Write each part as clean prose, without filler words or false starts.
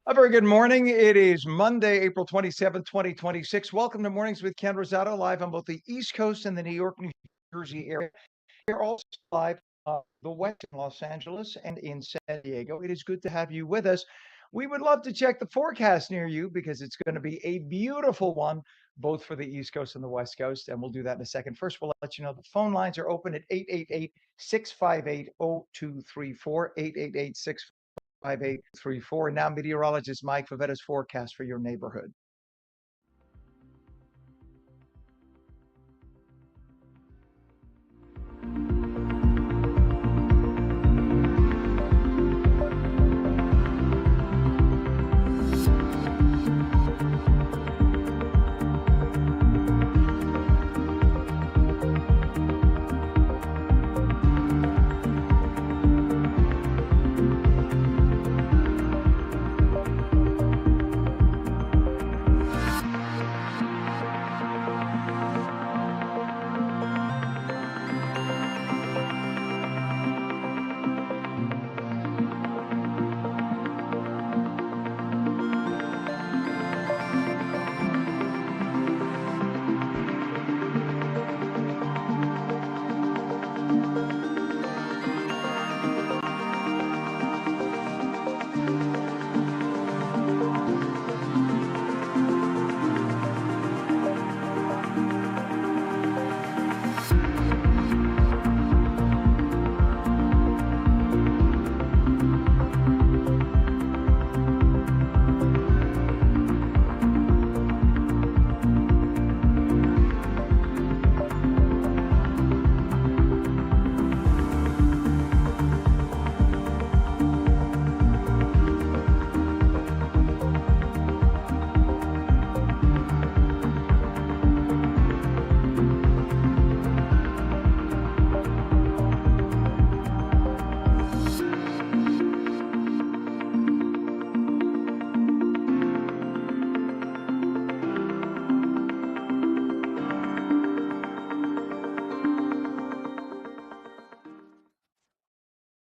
A very good morning. It is Monday, April 27th, 2026. Welcome to Mornings with Ken Rosato, live on both the East Coast and the New York, New Jersey area. We're also live the West in Los Angeles and in San Diego. It is good to have you with us. We would love to check the forecast near you because it's going to be a beautiful one, both for the East Coast and the West Coast. And we'll do that in a second. First, we'll let you know the phone lines are open at 888-658-0234, 888-658-0234. Now, meteorologist Mike Favetta's forecast for your neighborhood.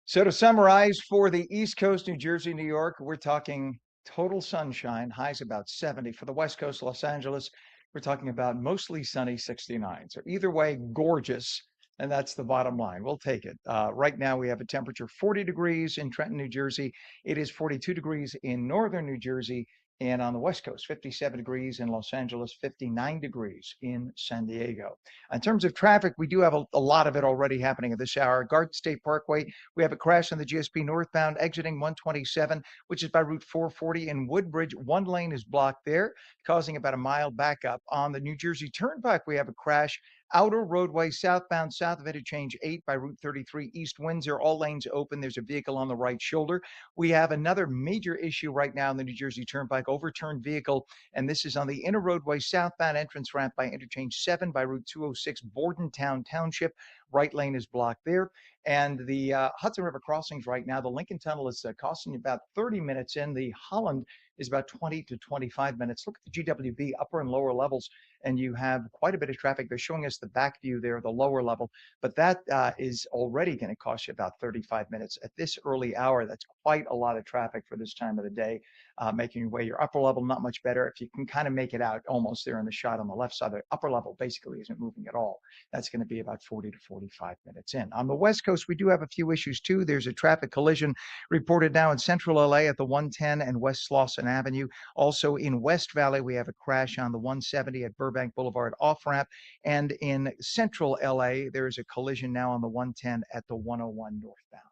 So to summarize, for the East Coast, New Jersey, New York, we're talking total sunshine, highs about 70. For the West Coast, Los Angeles, we're talking about mostly sunny 69. So either way, gorgeous. And that's the bottom line. We'll take it. Right now, we have a temperature 40 degrees in Trenton, New Jersey. It is 42 degrees in northern New Jersey. And on the West Coast, 57 degrees in Los Angeles, 59 degrees in San Diego. In terms of traffic, we do have a lot of it already happening at this hour. Garden State Parkway, we have a crash on the GSP northbound exiting 127, which is by Route 440 in Woodbridge. One lane is blocked there, causing about a mile backup. On the New Jersey Turnpike, we have a crash. Outer roadway southbound south of interchange 8 by Route 33 East Windsor. All lanes open. There's a vehicle on the right shoulder. We have another major issue right now in the New Jersey Turnpike, overturned vehicle, and this is on the inner roadway southbound entrance ramp by interchange 7 by Route 206 Bordentown Township. Right lane is blocked there. And the Hudson River crossings right now, the Lincoln Tunnel is costing you about 30 minutes in. The Holland is about 20 to 25 minutes. Look at the GWB upper and lower levels, and you have quite a bit of traffic. They're showing us the back view there, the lower level, but that is already going to cost you about 35 minutes at this early hour. That's quite a lot of traffic for this time of the day. Making your way, your upper level, not much better. If you can kind of make it out almost there in the shot on the left side, the upper level basically isn't moving at all. That's going to be about 40 to 45 minutes in. On the West Coast, we do have a few issues too. There's a traffic collision reported now in central LA at the 110 and West Slauson Avenue. Also in West Valley, we have a crash on the 170 at Burbank Boulevard off ramp. And in central LA, there is a collision now on the 110 at the 101 northbound.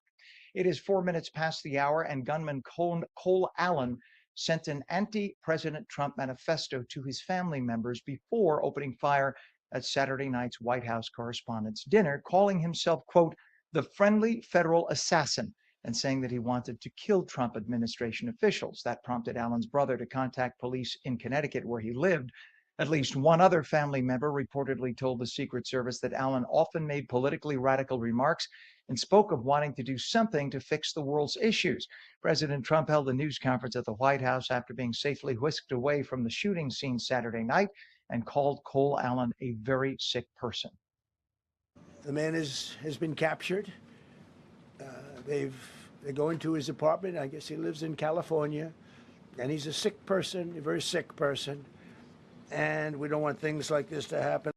It is 4 minutes past the hour, and gunman Cole Allen sent an anti-President Trump manifesto to his family members before opening fire at Saturday night's White House Correspondents' Dinner, calling himself, quote, the friendly federal assassin, and saying that he wanted to kill Trump administration officials. That prompted Allen's brother to contact police in Connecticut, where he lived. At least one other family member reportedly told the Secret Service that Allen often made politically radical remarks and spoke of wanting to do something to fix the world's issues. President Trump held a news conference at the White House after being safely whisked away from the shooting scene Saturday night and called Cole Allen a very sick person. The man has been captured. They're going to his apartment. I guess he lives in California. And he's a sick person, a very sick person. And we don't want things like this to happen.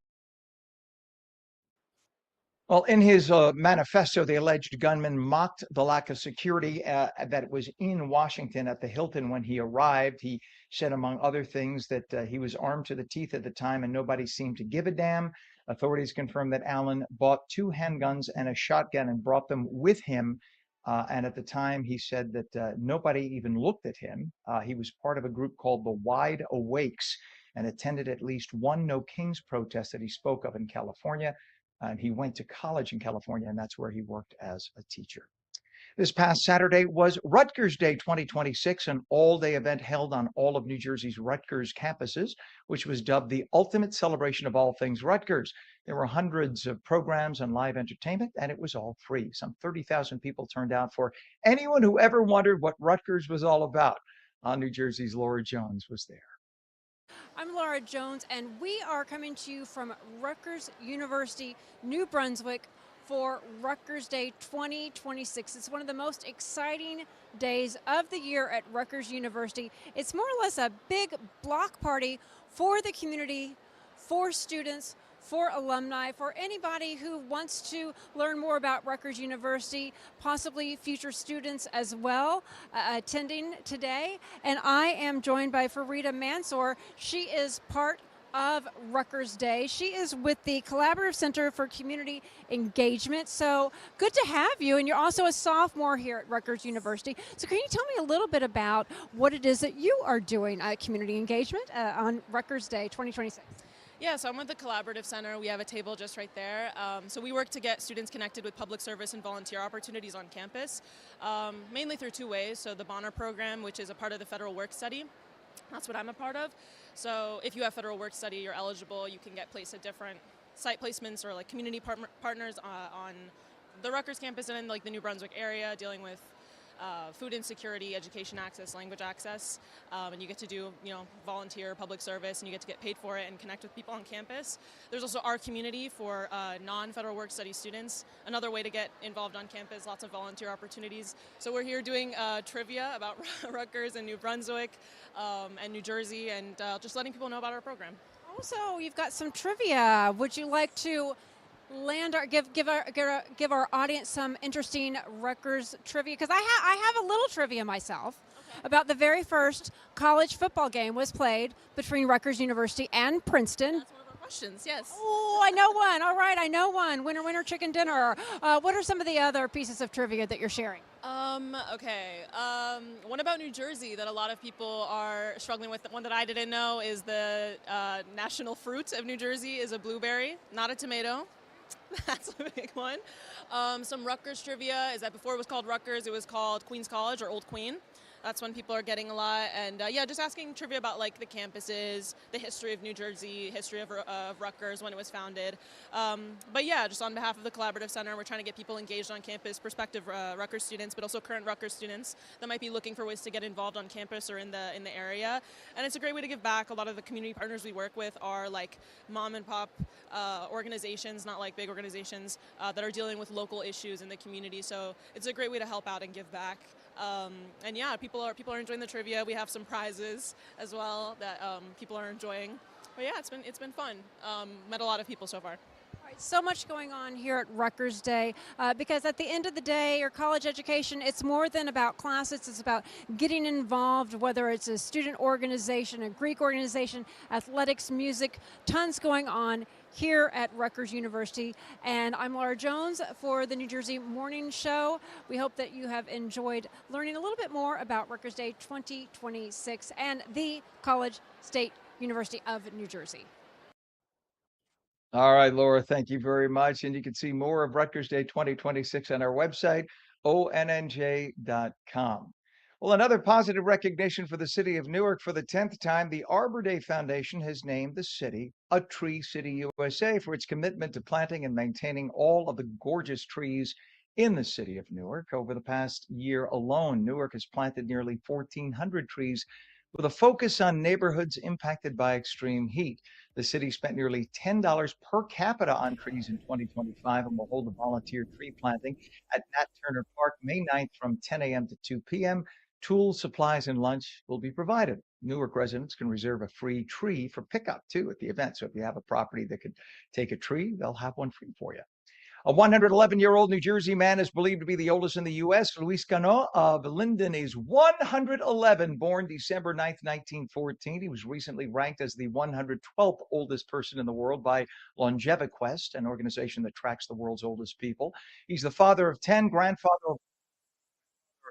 Well, in his manifesto, the alleged gunman mocked the lack of security that was in Washington at the Hilton when he arrived. He said, among other things, that he was armed to the teeth at the time and nobody seemed to give a damn. Authorities confirmed that Allen bought two handguns and a shotgun and brought them with him. And at the time, he said that nobody even looked at him. He was part of a group called the Wide Awakes and attended at least one No Kings protest that he spoke of in California. And he went to college in California, and that's where he worked as a teacher. This past Saturday was Rutgers Day 2026, an all-day event held on all of New Jersey's Rutgers campuses, which was dubbed the ultimate celebration of all things Rutgers. There were hundreds of programs and live entertainment, and it was all free. Some 30,000 people turned out for anyone who ever wondered what Rutgers was all about. New Jersey's Laura Jones was there. I'm Laura Jones, and we are coming to you from Rutgers University, New Brunswick, for Rutgers Day 2026. It's one of the most exciting days of the year at Rutgers University. It's more or less a big block party for the community, for students, for alumni, for anybody who wants to learn more about Rutgers University, possibly future students as well attending today. And I am joined by Farida Mansour. She is part of Rutgers Day. She is with the Collaborative Center for Community Engagement. So good to have you. And you're also a sophomore here at Rutgers University. So can you tell me a little bit about what it is that you are doing at community engagement on Rutgers Day 2026? Yeah, so I'm with the Collaborative Center. We have a table just right there. So we work to get students connected with public service and volunteer opportunities on campus, mainly through two ways. So the Bonner program, which is a part of the federal work study. That's what I'm a part of. So if you have federal work study, you're eligible. You can get placed at different site placements or like community partners on the Rutgers campus and in like the New Brunswick area, dealing with food insecurity, education access, language access, and you get to do, volunteer public service, and you get to get paid for it and connect with people on campus. There's also our community for non-federal work study students. Another way to get involved on campus, lots of volunteer opportunities. So we're here doing trivia about Rutgers and New Brunswick and New Jersey, and just letting people know about our program. Also, you've got some trivia. Would you like to give our audience some interesting Rutgers trivia? Because I have a little trivia myself about the very first college football game was played between Rutgers University and Princeton. That's one of our questions, yes. Oh, I know one. All right, I know one. Winner, winner, chicken dinner. What are some of the other pieces of trivia that you're sharing? Okay. One about New Jersey that a lot of people are struggling with. One that I didn't know is the national fruit of New Jersey is a blueberry, not a tomato. That's a big one. Some Rutgers trivia is that before it was called Rutgers, it was called Queens College or Old Queen. That's one people are getting a lot. And just asking trivia about like the campuses, the history of New Jersey, history of Rutgers, when it was founded. Just on behalf of the Collaborative Center, we're trying to get people engaged on campus, prospective Rutgers students, but also current Rutgers students that might be looking for ways to get involved on campus or in the area. And it's a great way to give back. A lot of the community partners we work with are like mom and pop organizations, not like big organizations that are dealing with local issues in the community. So it's a great way to help out and give back. People are enjoying the trivia. We have some prizes as well that people are enjoying. But yeah, it's been fun. Met a lot of people so far. So much going on here at Rutgers Day because at the end of the day, your college education, it's more than about classes. It's about getting involved, whether it's a student organization, a Greek organization, athletics, music, tons going on here at Rutgers University. And I'm Laura Jones for the New Jersey Morning Show. We hope that you have enjoyed learning a little bit more about Rutgers Day 2026 and the College State University of New Jersey. All right, Laura, thank you very much. And you can see more of Rutgers Day 2026 on our website, onnj.com. Well, another positive recognition for the city of Newark. For the 10th time, the Arbor Day Foundation has named the city a Tree City USA for its commitment to planting and maintaining all of the gorgeous trees in the city of Newark. Over the past year alone, Newark has planted nearly 1,400 trees with a focus on neighborhoods impacted by extreme heat. The city spent nearly $10 per capita on trees in 2025 and will hold a volunteer tree planting at Nat Turner Park May 9th from 10 a.m. to 2 p.m. Tools, supplies, and lunch will be provided. Newark residents can reserve a free tree for pickup, too, at the event. So if you have a property that could take a tree, they'll have one free for you. A 111-year-old New Jersey man is believed to be the oldest in the U.S. Luis Cano of Linden is 111, born December 9th, 1914. He was recently ranked as the 112th oldest person in the world by LongeviQuest, an organization that tracks the world's oldest people. He's the father of 10, grandfather of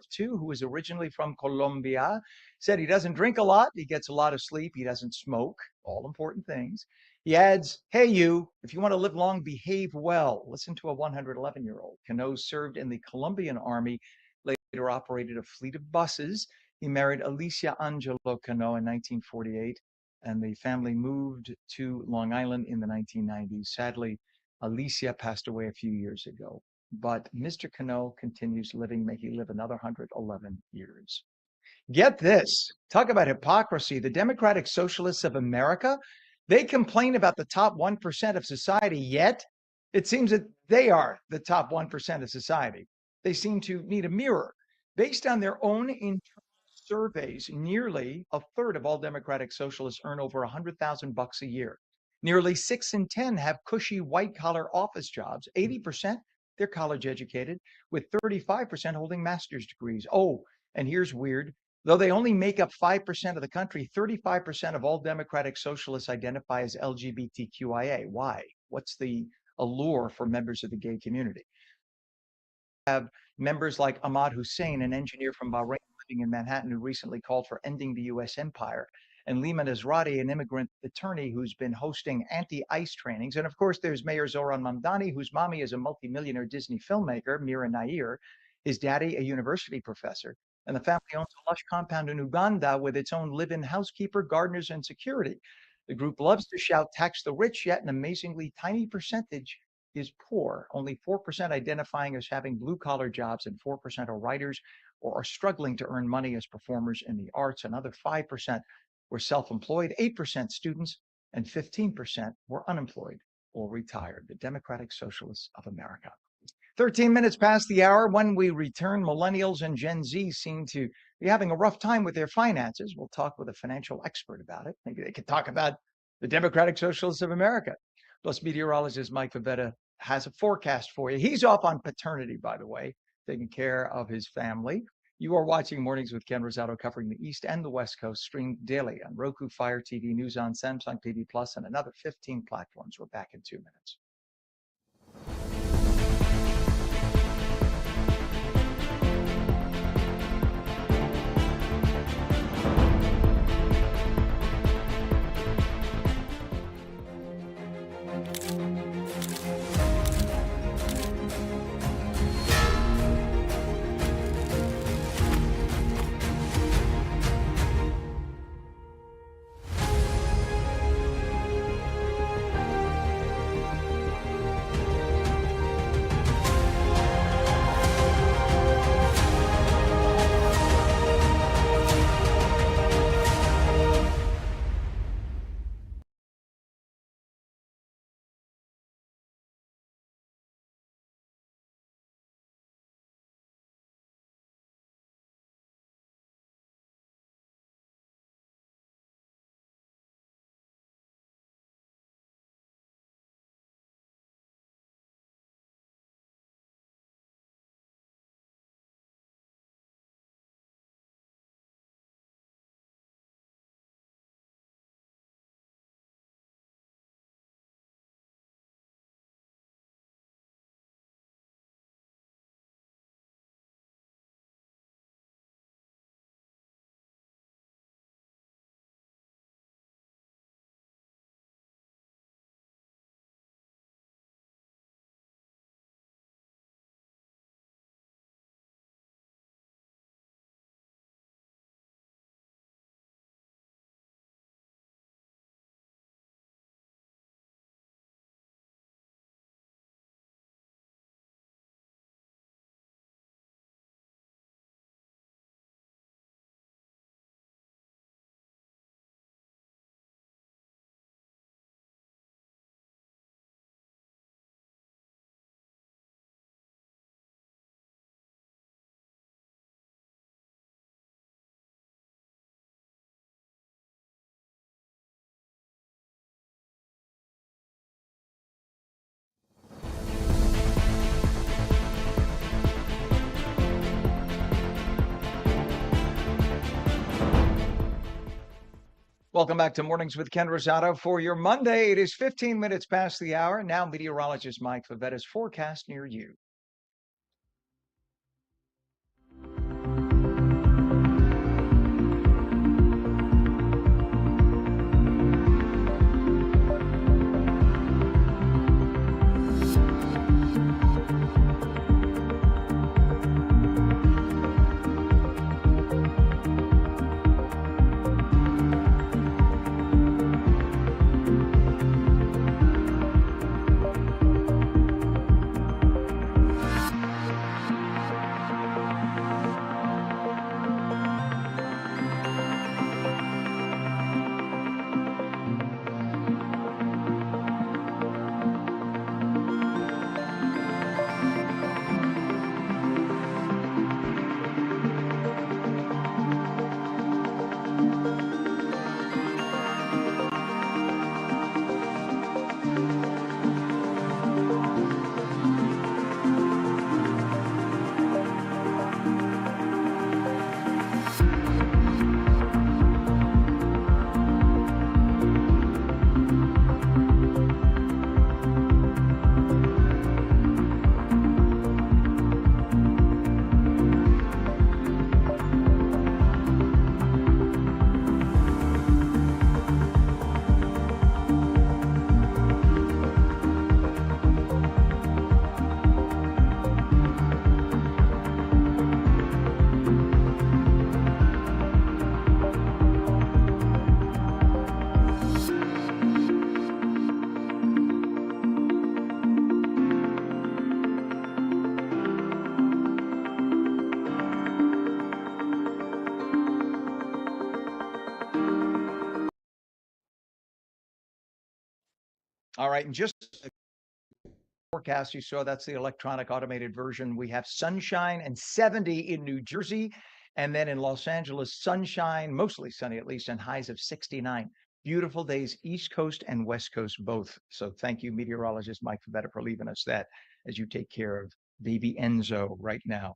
2, who is originally from Colombia. Said he doesn't drink a lot. He gets a lot of sleep. He doesn't smoke. All important things. He adds, hey, you, if you want to live long, behave well. Listen to a 111-year-old. Cano served in the Colombian Army, later operated a fleet of buses. He married Alicia Angelo Cano in 1948, and the family moved to Long Island in the 1990s. Sadly, Alicia passed away a few years ago. But Mr. Cano continues living, making live another 111 years. Get this. Talk about hypocrisy. The Democratic Socialists of America, they complain about the top 1% of society, yet it seems that they are the top 1% of society. They seem to need a mirror. Based on their own internal surveys, nearly a third of all Democratic Socialists earn over $100,000 a year. Nearly 6 in 10 have cushy white-collar office jobs. 80%, they're college educated, with 35% holding master's degrees. Oh, and here's weird. Though they only make up 5% of the country, 35% of all Democratic Socialists identify as LGBTQIA. Why? What's the allure for members of the gay community? Have members like Ahmad Hussein, an engineer from Bahrain living in Manhattan who recently called for ending the U.S. empire, and Lima Nazrati, an immigrant attorney who's been hosting anti-ICE trainings. And of course, there's Mayor Zohran Mamdani, whose mommy is a multimillionaire Disney filmmaker, Mira Nair, his daddy a university professor, and the family owns a lush compound in Uganda with its own live-in housekeeper, gardeners, and security. The group loves to shout, tax the rich, yet an amazingly tiny percentage is poor, only 4% identifying as having blue-collar jobs, and 4% are writers or are struggling to earn money as performers in the arts. Another 5% were self-employed, 8% students, and 15% were unemployed or retired. The Democratic Socialists of America. 13 minutes past the hour. When we return, millennials and Gen Z seem to be having a rough time with their finances. We'll talk with a financial expert about it. Maybe they could talk about the Democratic Socialists of America. Plus, meteorologist Mike Favetta has a forecast for you. He's off on paternity, by the way, taking care of his family. You are watching Mornings with Ken Rosato, covering the East and the West Coast, streamed daily on Roku, Fire TV, News on, Samsung TV Plus, and another 15 platforms. We're back in 2 minutes. Welcome back to Mornings with Ken Rosato for your Monday. It is 15 minutes past the hour. Now, meteorologist Mike Favetta's forecast near you. All right, and just forecast you saw, that's the electronic automated version. We have sunshine and 70 in New Jersey, and then in Los Angeles, sunshine, mostly sunny at least, and highs of 69. Beautiful days, East Coast and West Coast both. So thank you, meteorologist Mike Favetta, for leaving us that as you take care of baby Enzo right now.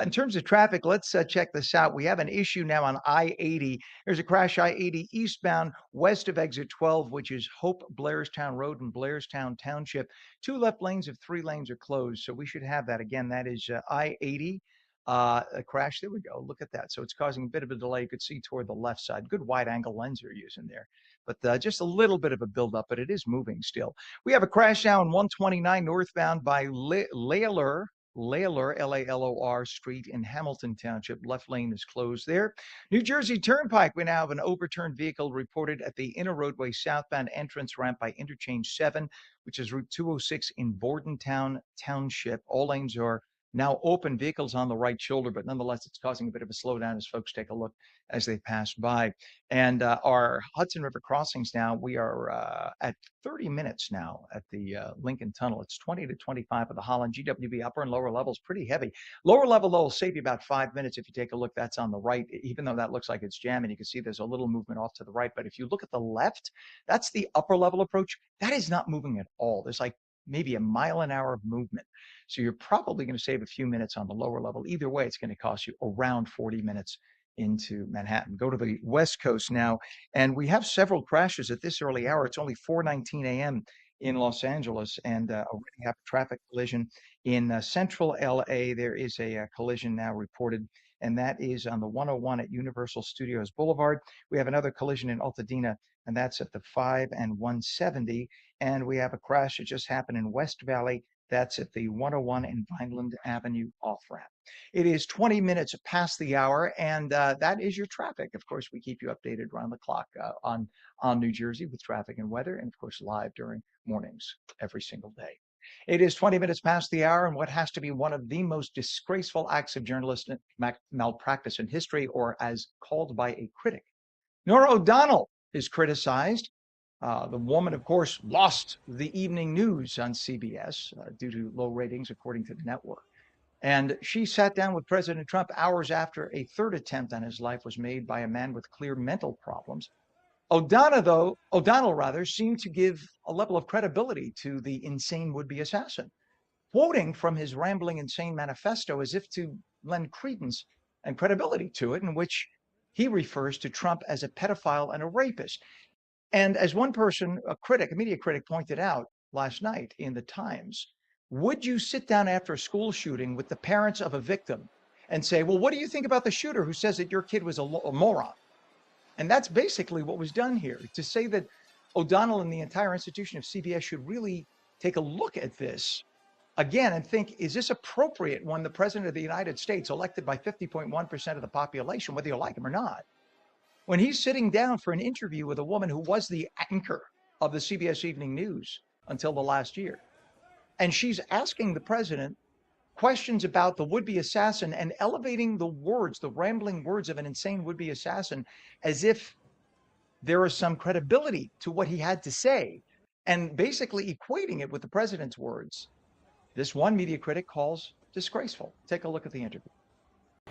In terms of traffic, let's check this out. We have an issue now on I-80. There's a crash I-80 eastbound west of exit 12, which is Hope Blairstown Road in Blairstown Township. 2 left lanes of 3 lanes are closed. So we should have that again. That is I-80. A crash. There we go. Look at that. So it's causing a bit of a delay. You could see toward the left side. Good wide angle lens you're using there. But just a little bit of a buildup, but it is moving still. We have a crash now on 129 northbound by Lalor, L-A-L-O-R Street in Hamilton Township. Left lane is closed there. New Jersey Turnpike, we now have an overturned vehicle reported at the inner roadway southbound entrance ramp by Interchange 7, which is Route 206 in Bordentown Township. All lanes are now open, vehicles on the right shoulder, but nonetheless, it's causing a bit of a slowdown as folks take a look as they pass by. And our Hudson River crossings now, we are at 30 minutes now at the Lincoln Tunnel. It's 20 to 25 of the Holland GWB upper and lower levels, pretty heavy. Lower level, though, will save you about 5 minutes. If you take a look, that's on the right, even though that looks like it's jamming. You can see there's a little movement off to the right. But if you look at the left, that's the upper level approach. That is not moving at all. There's like maybe a mile an hour of movement. So you're probably going to save a few minutes on the lower level. Either way, it's going to cost you around 40 minutes into Manhattan. Go to the West Coast now, and we have several crashes at this early hour. It's only 4:19 a.m. in Los Angeles, and already have a traffic collision in central LA. There is a collision now reported, and that is on the 101 at Universal Studios Boulevard. We have another collision in Altadena, and that's at the 5 and 170. And we have a crash that just happened in West Valley. That's at the 101 and Vineland Avenue off-ramp. It is 20 minutes past the hour, and that is your traffic. Of course, we keep you updated around the clock on New Jersey with traffic and weather, and of course, live during mornings every single day. It is 20 minutes past the hour, and what has to be one of the most disgraceful acts of journalistic malpractice in history, or as called by a critic. Norah O'Donnell is criticized. The woman, of course, lost the evening news on CBS due to low ratings, according to the network. And she sat down with President Trump hours after a third attempt on his life was made by a man with clear mental problems. O'Donnell seemed to give a level of credibility to the insane would-be assassin, quoting from his rambling insane manifesto as if to lend credence and credibility to it, in which he refers to Trump as a pedophile and a rapist. And as one person, a critic, a media critic, pointed out last night in the Times, would you sit down after a school shooting with the parents of a victim and say, well, what do you think about the shooter who says that your kid was a moron? And that's basically what was done here. To say that O'Donnell and the entire institution of CBS should really take a look at this again and think, is this appropriate when the president of the United States, elected by 50.1% of the population, whether you like him or not, when he's sitting down for an interview with a woman who was the anchor of the CBS Evening News until the last year, and she's asking the president questions about the would-be assassin and elevating the words, the rambling words of an insane would-be assassin, as if there is some credibility to what he had to say, and basically equating it with the president's words, this one media critic calls disgraceful. Take a look at the interview.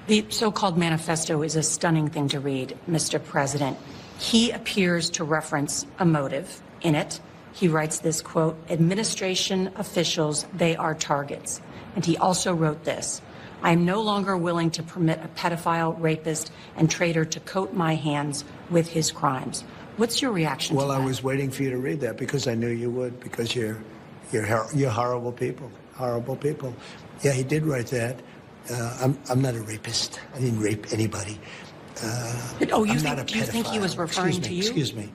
The so-called manifesto is a stunning thing to read, Mr. President. He appears to reference a motive in it. He writes this, quote, administration officials, they are targets. And he also wrote this: I am no longer willing to permit a pedophile, rapist, and traitor to coat my hands with his crimes. What's your reaction to that? Well, I was waiting for you to read that because I knew you would, because you're horrible people, horrible people. Yeah, he did write that. I'm not a rapist. I didn't rape anybody. Do you think he was referring to you? Excuse me.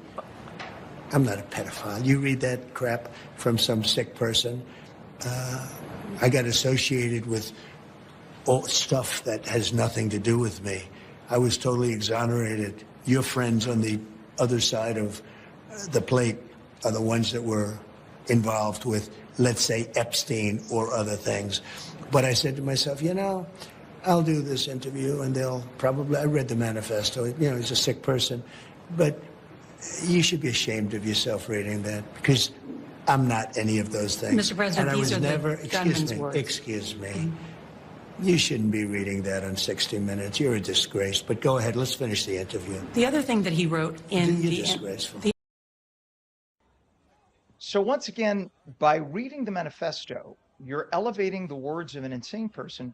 I'm not a pedophile. You read that crap from some sick person. I got associated with all stuff that has nothing to do with me. I was totally exonerated. Your friends on the other side of the plate are the ones that were involved with, let's say, Epstein or other things. But I said to myself, you know, I'll do this interview and they'll probably, I read the manifesto, you know, he's a sick person, but you should be ashamed of yourself reading that, because I'm not any of those things. Mr. President, and these are never, the gunman's words. Excuse me. You shouldn't be reading that on 60 Minutes. You're a disgrace. But go ahead, let's finish the interview. The other thing that he wrote in You're disgraceful. So once again, by reading the manifesto, you're elevating the words of an insane person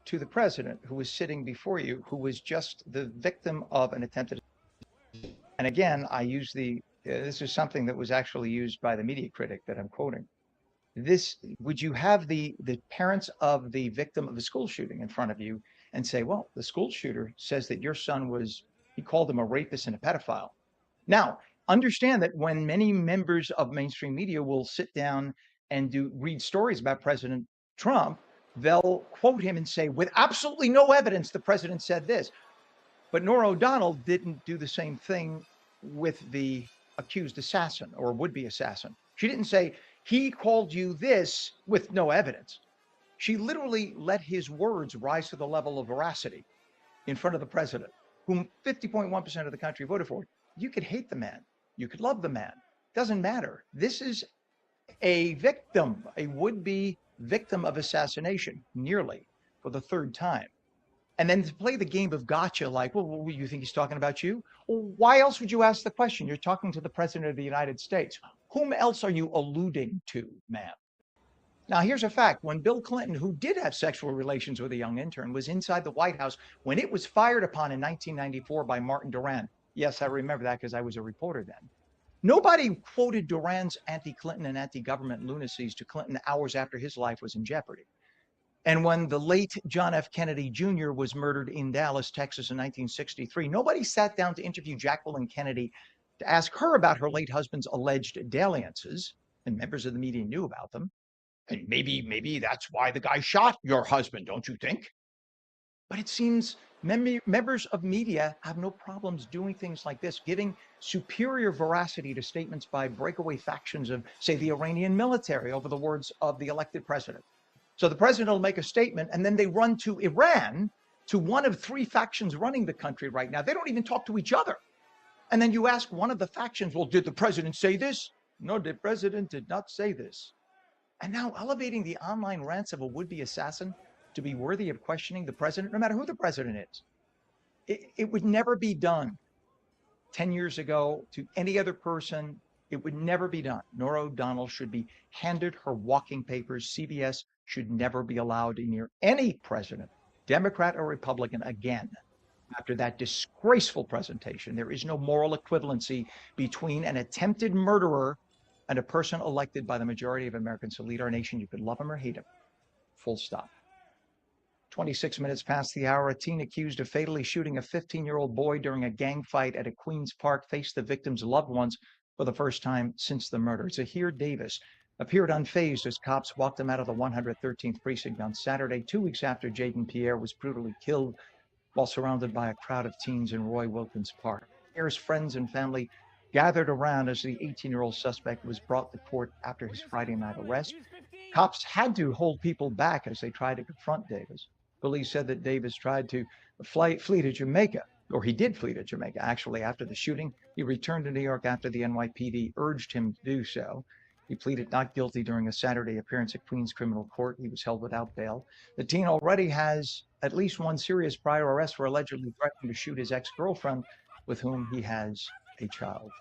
to the president who was sitting before you, who was just the victim of an attempted. And again, I use this is something that was actually used by the media critic that I'm quoting. Would you have the parents of the victim of the school shooting in front of you and say, well, the school shooter says that your son he called him a rapist and a pedophile. Now, understand that when many members of mainstream media will sit down and read stories about President Trump, they'll quote him and say, with absolutely no evidence, the president said this. But Norah O'Donnell didn't do the same thing with the accused assassin or would-be assassin. She didn't say, he called you this with no evidence. She literally let his words rise to the level of veracity in front of the president, whom 50.1% of the country voted for. You could hate the man. You could love the man. Doesn't matter. This is a victim, a would-be victim of assassination, nearly for the third time. And then to play the game of gotcha, like, well, you think he's talking about you? Well, why else would you ask the question? You're talking to the president of the United States. Whom else are you alluding to, ma'am? Now, here's a fact. When Bill Clinton, who did have sexual relations with a young intern, was inside the White House when it was fired upon in 1994 by Martin Duran. Yes, I remember that because I was a reporter then. Nobody quoted Duran's anti-Clinton and anti-government lunacies to Clinton hours after his life was in jeopardy. And when the late John F. Kennedy Jr. was murdered in Dallas, Texas in 1963, nobody sat down to interview Jacqueline Kennedy to ask her about her late husband's alleged dalliances, and members of the media knew about them. And maybe that's why the guy shot your husband, don't you think? But it seems members of media have no problems doing things like this, giving superior veracity to statements by breakaway factions of, say, the Iranian military over the words of the elected president. So the president will make a statement, and then they run to Iran, to one of three factions running the country right now. They don't even talk to each other. And then you ask one of the factions, well, did the president say this? No, the president did not say this. And now elevating the online rants of a would-be assassin to be worthy of questioning the president, no matter who the president is. It would never be done 10 years ago to any other person. It would never be done. Norah O'Donnell should be handed her walking papers. CBS should never be allowed near any president, Democrat or Republican, again. After that disgraceful presentation, there is no moral equivalency between an attempted murderer and a person elected by the majority of Americans to lead our nation. You could love him or hate him. Full stop. 26 minutes past the hour, a teen accused of fatally shooting a 15-year-old boy during a gang fight at a Queens Park faced the victim's loved ones for the first time since the murder. Zahir Davis appeared unfazed as cops walked him out of the 113th precinct on Saturday, 2 weeks after Jaden Pierre was brutally killed while surrounded by a crowd of teens in Roy Wilkins Park. Pierre's friends and family gathered around as the 18-year-old suspect was brought to court after his Friday night arrest. Cops had to hold people back as they tried to confront Davis. Police said that Davis tried to flee to Jamaica, or he did flee to Jamaica. Actually, after the shooting, he returned to New York after the NYPD urged him to do so. He pleaded not guilty during a Saturday appearance at Queens Criminal Court. He was held without bail. The teen already has at least one serious prior arrest for allegedly threatening to shoot his ex-girlfriend, with whom he has a child.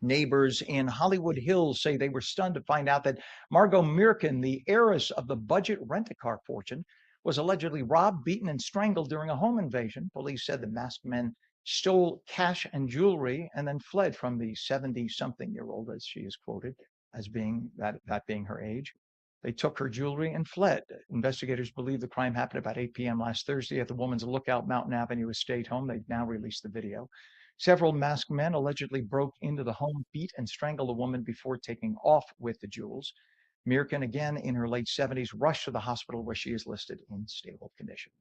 Neighbors in Hollywood Hills say they were stunned to find out that Margot Mirkin, the heiress of the budget rent-a-car fortune, was allegedly robbed, beaten, and strangled during a home invasion. Police said the masked men stole cash and jewelry and then fled from the 70-something-year-old, as she is quoted as being that being her age. They took her jewelry and fled. Investigators believe the crime happened about 8 p.m. last Thursday at the woman's Lookout Mountain Avenue estate home. They've now released the video. Several masked men allegedly broke into the home, beat and strangled the woman before taking off with the jewels. Mirkin, again in her late 70s, rushed to the hospital where she is listed in stable condition.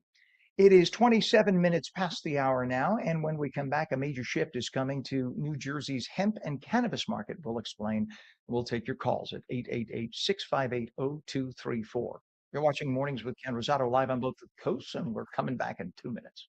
It is 27 minutes past the hour now, and when we come back, a major shift is coming to New Jersey's hemp and cannabis market. We'll explain. We'll take your calls at 888-658-0234. You're watching Mornings with Ken Rosato live on both the coasts, and we're coming back in 2 minutes.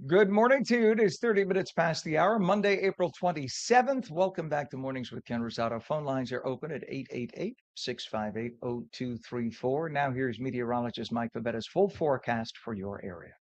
Good morning to you. It is 30 minutes past the hour, Monday, April 27th. Welcome back to Mornings with Ken Rosato. Phone lines are open at 888-658-0234. Now here's meteorologist Mike Favetta's full forecast for your area.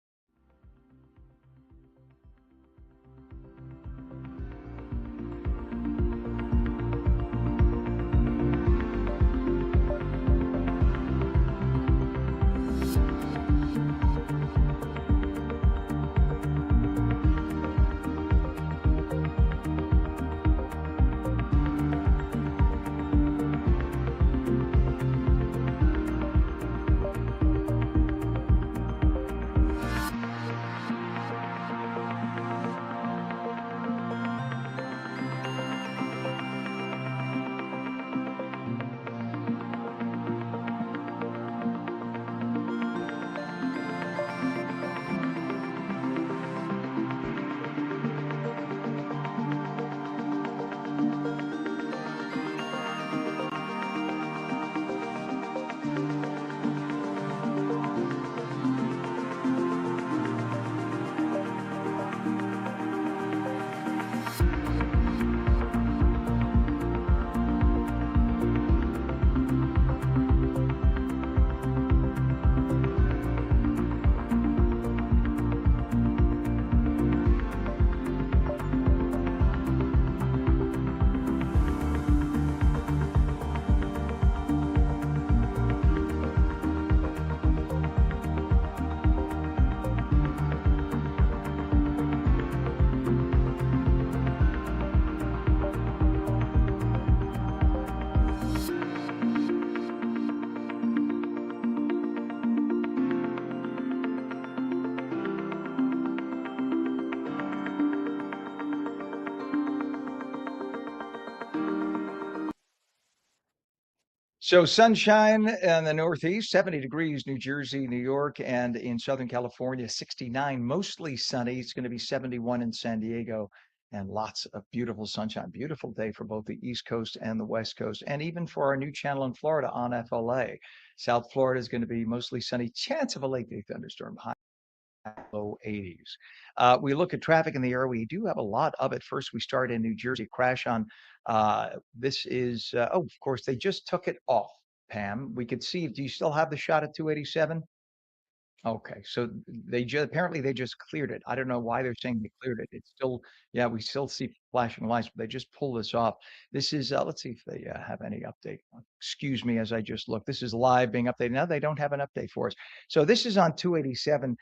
So sunshine in the Northeast, 70 degrees, New Jersey, New York, and in Southern California, 69, mostly sunny. It's going to be 71 in San Diego and lots of beautiful sunshine. Beautiful day for both the East Coast and the West Coast, and even for our new channel in Florida on FLA. South Florida is going to be mostly sunny, chance of a late day thunderstorm, high low 80s. We look at traffic in the area. We do have a lot of it. First, we start in New Jersey, crash on, this is, oh, of course, they just took it off, Pam. We could see, do you still have the shot at 287? Okay, so apparently they just cleared it. I don't know why they're saying they cleared it. It's still, yeah, we still see flashing lights, but they just pulled this off. This is, let's see if they have any update. Excuse me as I just look. This is live being updated. No, they don't have an update for us. So this is on 287.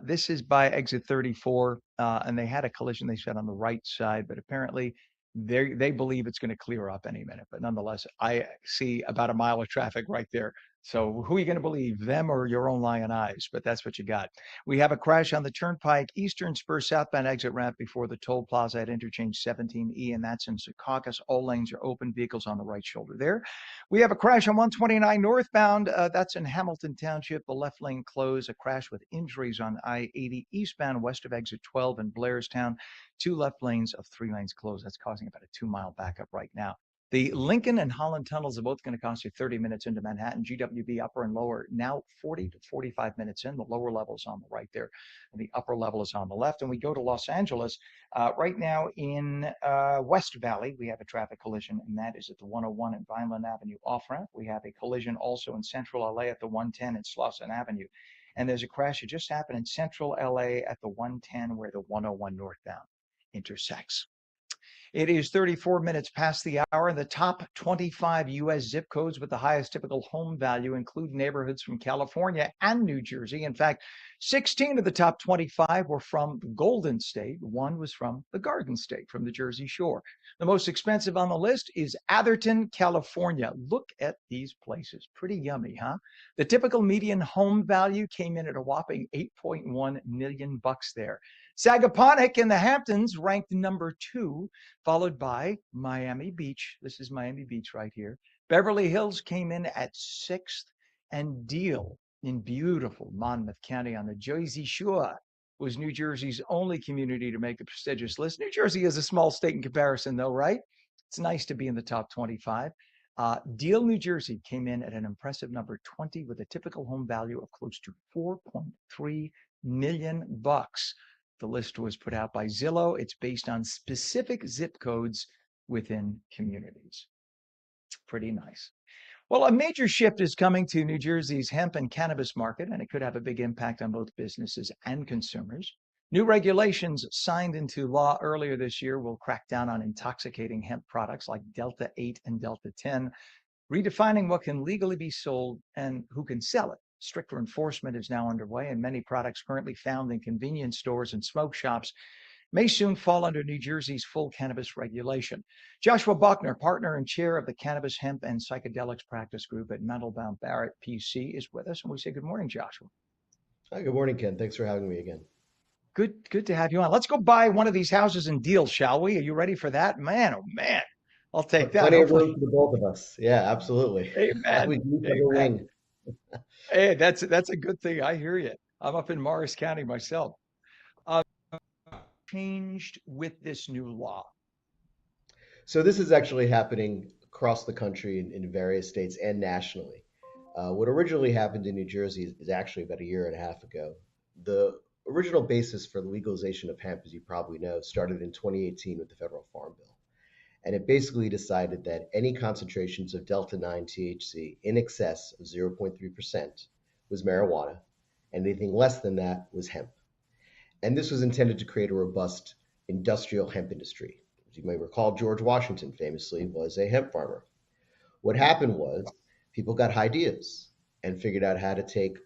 This is by exit 34, and they had a collision, they said, on the right side, but apparently they believe it's going to clear up any minute. But nonetheless, I see about a mile of traffic right there. So who are you going to believe, them or your own lying eyes? But that's what you got. We have a crash on the Turnpike Eastern Spur southbound exit ramp before the toll plaza at interchange 17E, and that's in Secaucus. All lanes are open. Vehicles on the right shoulder there. We have a crash on 129 northbound. That's in Hamilton Township. The left lane closed. A crash with injuries on I-80 eastbound west of exit 12 in Blairstown. 2 left lanes of 3 lanes closed. That's causing about a 2-mile backup right now. The Lincoln and Holland tunnels are both going to cost you 30 minutes into Manhattan. GWB upper and lower now 40 to 45 minutes in. The lower level is on the right there, and the upper level is on the left. And we go to Los Angeles right now in West Valley. We have a traffic collision, and that is at the 101 and Vineland Avenue off ramp. We have a collision also in Central LA at the 110 and Slauson Avenue. And there's a crash that just happened in Central LA at the 110 where the 101 northbound intersects. It is 34 minutes past the hour. The top 25 U.S. zip codes with the highest typical home value include neighborhoods from California and New Jersey. In fact, 16 of the top 25 were from the Golden State. 1 was from the Garden State, from the Jersey Shore. The most expensive on the list is Atherton, California. Look at these places. Pretty yummy, huh? The typical median home value came in at a whopping $8.1 million there. Sagaponack in the Hamptons ranked number 2, followed by Miami Beach. This is Miami Beach right here. Beverly Hills came in at 6th, and Deal in beautiful Monmouth County on the Jersey Shore was New Jersey's only community to make the prestigious list. New Jersey is a small state in comparison, though, right? It's nice to be in the top 25. Deal, New Jersey came in at an impressive number 20 with a typical home value of close to $4.3 million. The list was put out by Zillow. It's based on specific zip codes within communities. Pretty nice. Well, a major shift is coming to New Jersey's hemp and cannabis market, and it could have a big impact on both businesses and consumers. New regulations signed into law earlier this year will crack down on intoxicating hemp products like Delta 8 and Delta 10, redefining what can legally be sold and who can sell it. Stricter enforcement is now underway, and many products currently found in convenience stores and smoke shops may soon fall under New Jersey's full cannabis regulation. Joshua Buckner, partner and chair of the Cannabis, Hemp, and Psychedelics Practice Group at Mandelbaum Barrett PC, is with us, and we say good morning, Joshua. Hi, good morning, Ken. Thanks for having me again. Good to have you on. Let's go buy one of these houses in Deal, shall we? Are you ready for that? Man, oh man, I'll take that. Plenty of room for the both of us. Yeah, absolutely. Amen. We need a wing. Hey, that's a good thing. I hear you. I'm up in Morris County myself. Changed with this new law? So this is actually happening across the country in various states and nationally. What originally happened in New Jersey is actually about a year and a half ago. The original basis for the legalization of hemp, as you probably know, started in 2018 with the Federal Farm Bill. And it basically decided that any concentrations of Delta-9 THC in excess of 0.3% was marijuana, and anything less than that was hemp. And this was intended to create a robust industrial hemp industry. As you may recall, George Washington famously was a hemp farmer. What happened was people got ideas and figured out how to take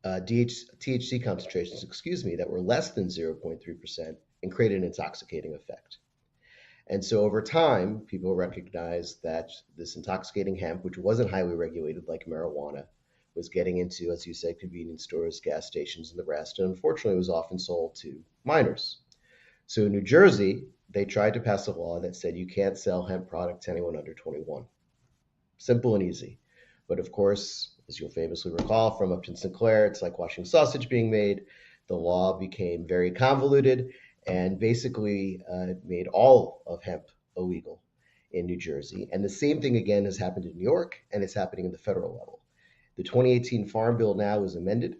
THC concentrations, that were less than 0.3% and create an intoxicating effect. And so over time, people recognized that this intoxicating hemp, which wasn't highly regulated like marijuana, was getting into, as you said, convenience stores, gas stations, and the rest, and unfortunately was often sold to minors. So in New Jersey, they tried to pass a law that said you can't sell hemp product to anyone under 21. Simple and easy. But of course, as you'll famously recall from Upton Sinclair, it's like watching sausage being made. The law became very convoluted and basically made all of hemp illegal in New Jersey. And the same thing again has happened in New York, and it's happening in the federal level. The 2018 Farm Bill now is amended,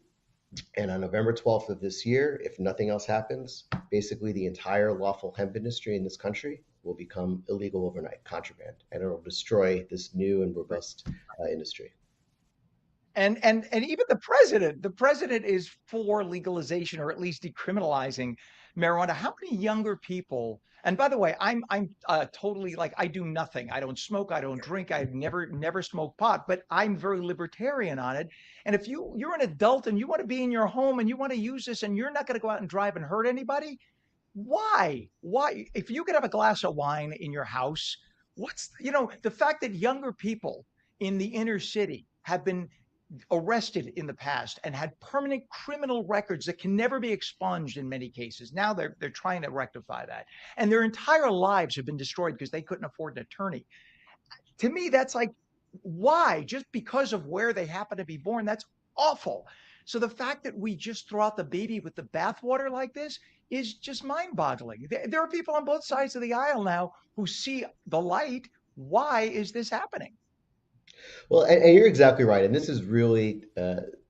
and on November 12th of this year, if nothing else happens, basically the entire lawful hemp industry in this country will become illegal overnight, contraband, and it will destroy this new and robust industry. And even the president is for legalization or at least decriminalizing marijuana. How many younger people? And by the way, I'm totally like I do nothing. I don't smoke. I don't drink. I've never smoked pot. But I'm very libertarian on it. And if you're an adult and you want to be in your home and you want to use this and you're not going to go out and drive and hurt anybody, why? Why? If you could have a glass of wine in your house, the fact that younger people in the inner city have been arrested in the past and had permanent criminal records that can never be expunged in many cases. Now they're trying to rectify that. And their entire lives have been destroyed because they couldn't afford an attorney. To me, that's like, why? Just because of where they happen to be born, that's awful. So the fact that we just throw out the baby with the bathwater like this is just mind-boggling. There are people on both sides of the aisle now who see the light. Why is this happening? Well, and you're exactly right. And this is really,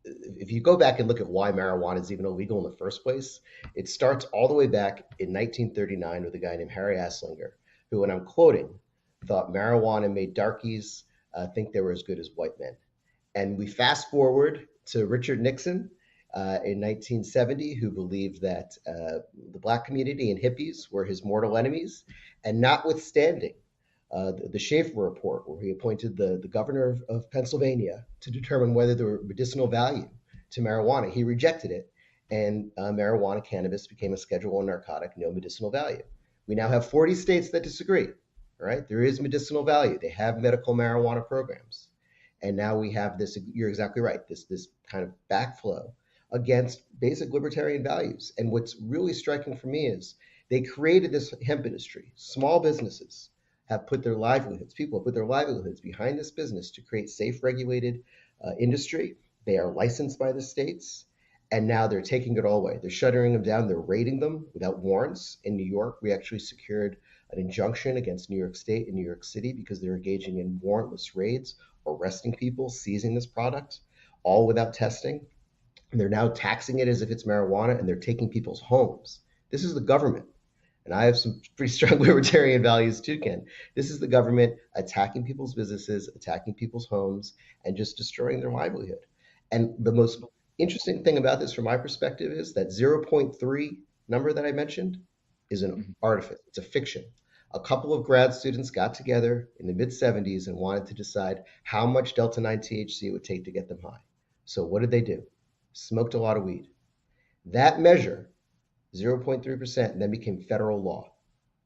if you go back and look at why marijuana is even illegal in the first place, it starts all the way back in 1939 with a guy named Harry Aslinger, who, and I'm quoting, thought marijuana made darkies think they were as good as white men. And we fast forward to Richard Nixon in 1970, who believed that the black community and hippies were his mortal enemies. And notwithstanding the Schaefer report, where he appointed the governor of Pennsylvania to determine whether there were medicinal value to marijuana, he rejected it. And marijuana, cannabis, became a Schedule I narcotic, no medicinal value. We now have 40 states that disagree, right? There is medicinal value. They have medical marijuana programs. And now we have this, you're exactly right, this kind of backflow against basic libertarian values. And what's really striking for me is they created this hemp industry. Small businesses have put their livelihoods, people have put their livelihoods behind this business to create safe, regulated industry. They are licensed by the states, and now they're taking it all away. They're shuttering them down. They're raiding them without warrants. In New York, we actually secured an injunction against New York State and New York City because they're engaging in warrantless raids, arresting people, seizing this product, all without testing. And they're now taxing it as if it's marijuana, and they're taking people's homes. This is the government. And I have some pretty strong libertarian values too, Ken. This is the government attacking people's businesses, attacking people's homes, and just destroying their livelihood. And the most interesting thing about this from my perspective is that 0.3 number that I mentioned is an artifice. It's a fiction. A couple of grad students got together in the mid 70s and wanted to decide how much Delta 9 THC it would take to get them high. So what did they do? Smoked a lot of weed. That measure, 0.3%, and then became federal law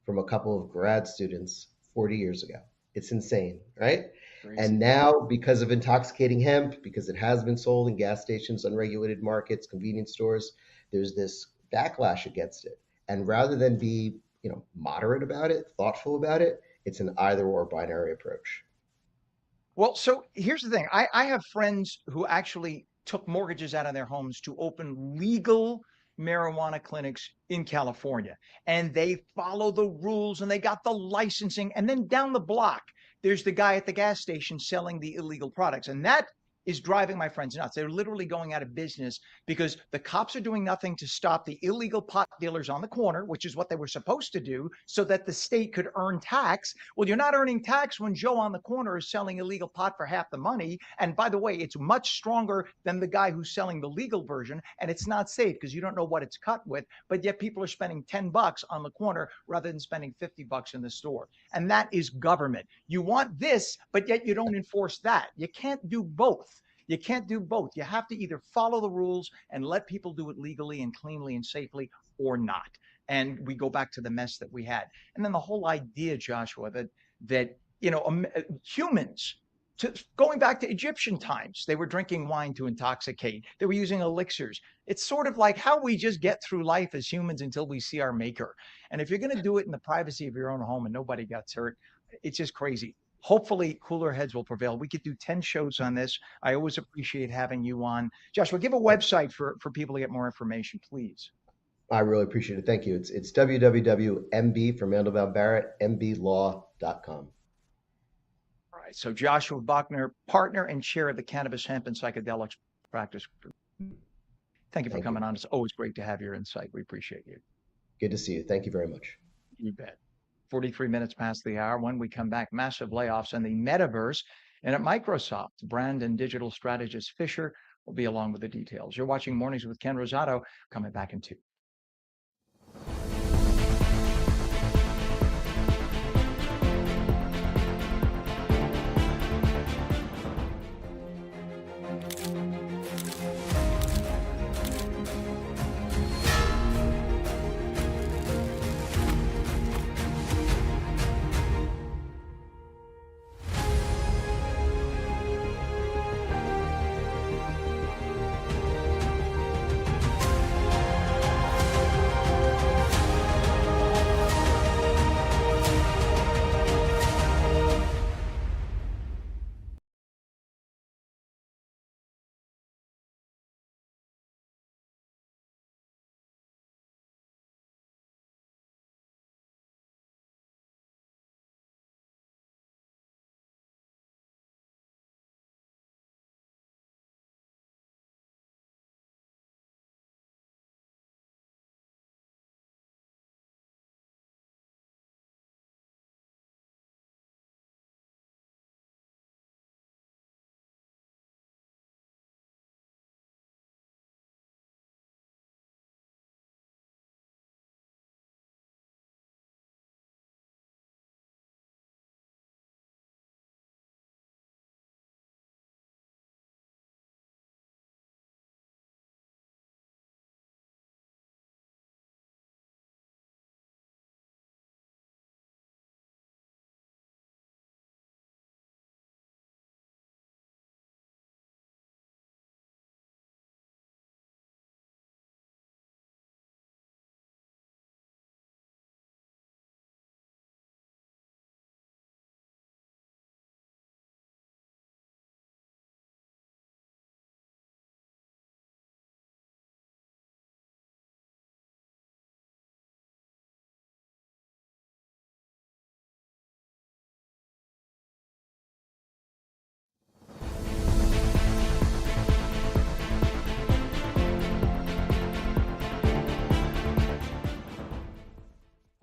from a couple of grad students 40 years ago. It's insane, right? Crazy. And now, because of intoxicating hemp, because it has been sold in gas stations, unregulated markets, convenience stores, there's this backlash against it. And rather than be, moderate about it, thoughtful about it, it's an either or binary approach. Well, so here's the thing. I have friends who actually took mortgages out of their homes to open legal marijuana clinics in California, and they follow the rules and they got the licensing. And then down the block, there's the guy at the gas station selling the illegal products. And that is driving my friends nuts. They're literally going out of business because the cops are doing nothing to stop the illegal pot dealers on the corner, which is what they were supposed to do so that the state could earn tax. Well, you're not earning tax when Joe on the corner is selling illegal pot for half the money. And by the way, it's much stronger than the guy who's selling the legal version. And it's not safe because you don't know what it's cut with, but yet people are spending $10 on the corner rather than spending $50 in the store. And that is government. You want this, but yet you don't enforce that. You can't do both. You can't do both. You have to either follow the rules and let people do it legally and cleanly and safely or not. And we go back to the mess that we had. And then the whole idea, Joshua, that humans, going back to Egyptian times, they were drinking wine to intoxicate. They were using elixirs. It's sort of like how we just get through life as humans until we see our maker. And if you're going to do it in the privacy of your own home and nobody gets hurt, it's just crazy. Hopefully, cooler heads will prevail. We could do 10 shows on this. I always appreciate having you on. Joshua, give a website for people to get more information, please. I really appreciate it. Thank you. It's www.mb for Mandelbaum Barrett, mblaw.com. All right. So Joshua Bachner, partner and chair of the Cannabis, Hemp, and Psychedelics Practice Group. Thank you for coming on. It's always great to have your insight. We appreciate you. Good to see you. Thank you very much. You bet. 43 minutes past the hour. When we come back, massive layoffs in the metaverse. And at Microsoft, brand and digital strategist Fisher will be along with the details. You're watching Mornings with Ken Rosato. Coming back in 2.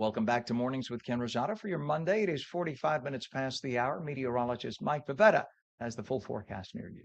Welcome back to Mornings with Ken Rosato for your Monday. It is 45 minutes past the hour. Meteorologist Mike Favetta has the full forecast near you.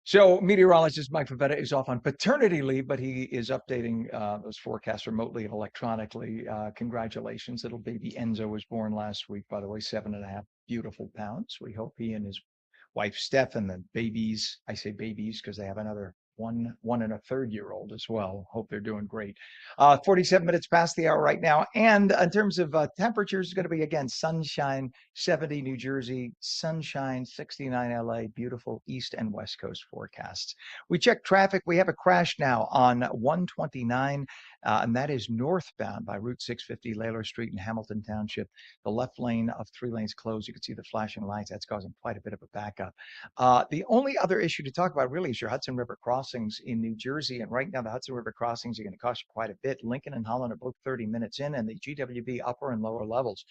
So meteorologist Mike Favetta is off on paternity leave, but he is updating those forecasts remotely and electronically. Congratulations. Little baby Enzo was born last week, by the way, 7.5 beautiful pounds. We hope he and his wife Steph and the babies, I say babies because they have another one and a third-year-old as well. Hope they're doing great. 47 minutes past the hour right now. And in terms of temperatures, it's going to be again sunshine, 70 New Jersey, sunshine, 69 LA, beautiful east and west coast forecasts. We check traffic. We have a crash now on 129, and that is northbound by Route 650, Layler Street in Hamilton Township. The left lane of 3 lanes closed. You can see the flashing lights. That's causing quite a bit of a backup. The only other issue to talk about really is your Hudson River crossings in New Jersey. And right now, the Hudson River crossings are going to cost you quite a bit. Lincoln and Holland are both 30 minutes in, and the GWB upper and lower levels,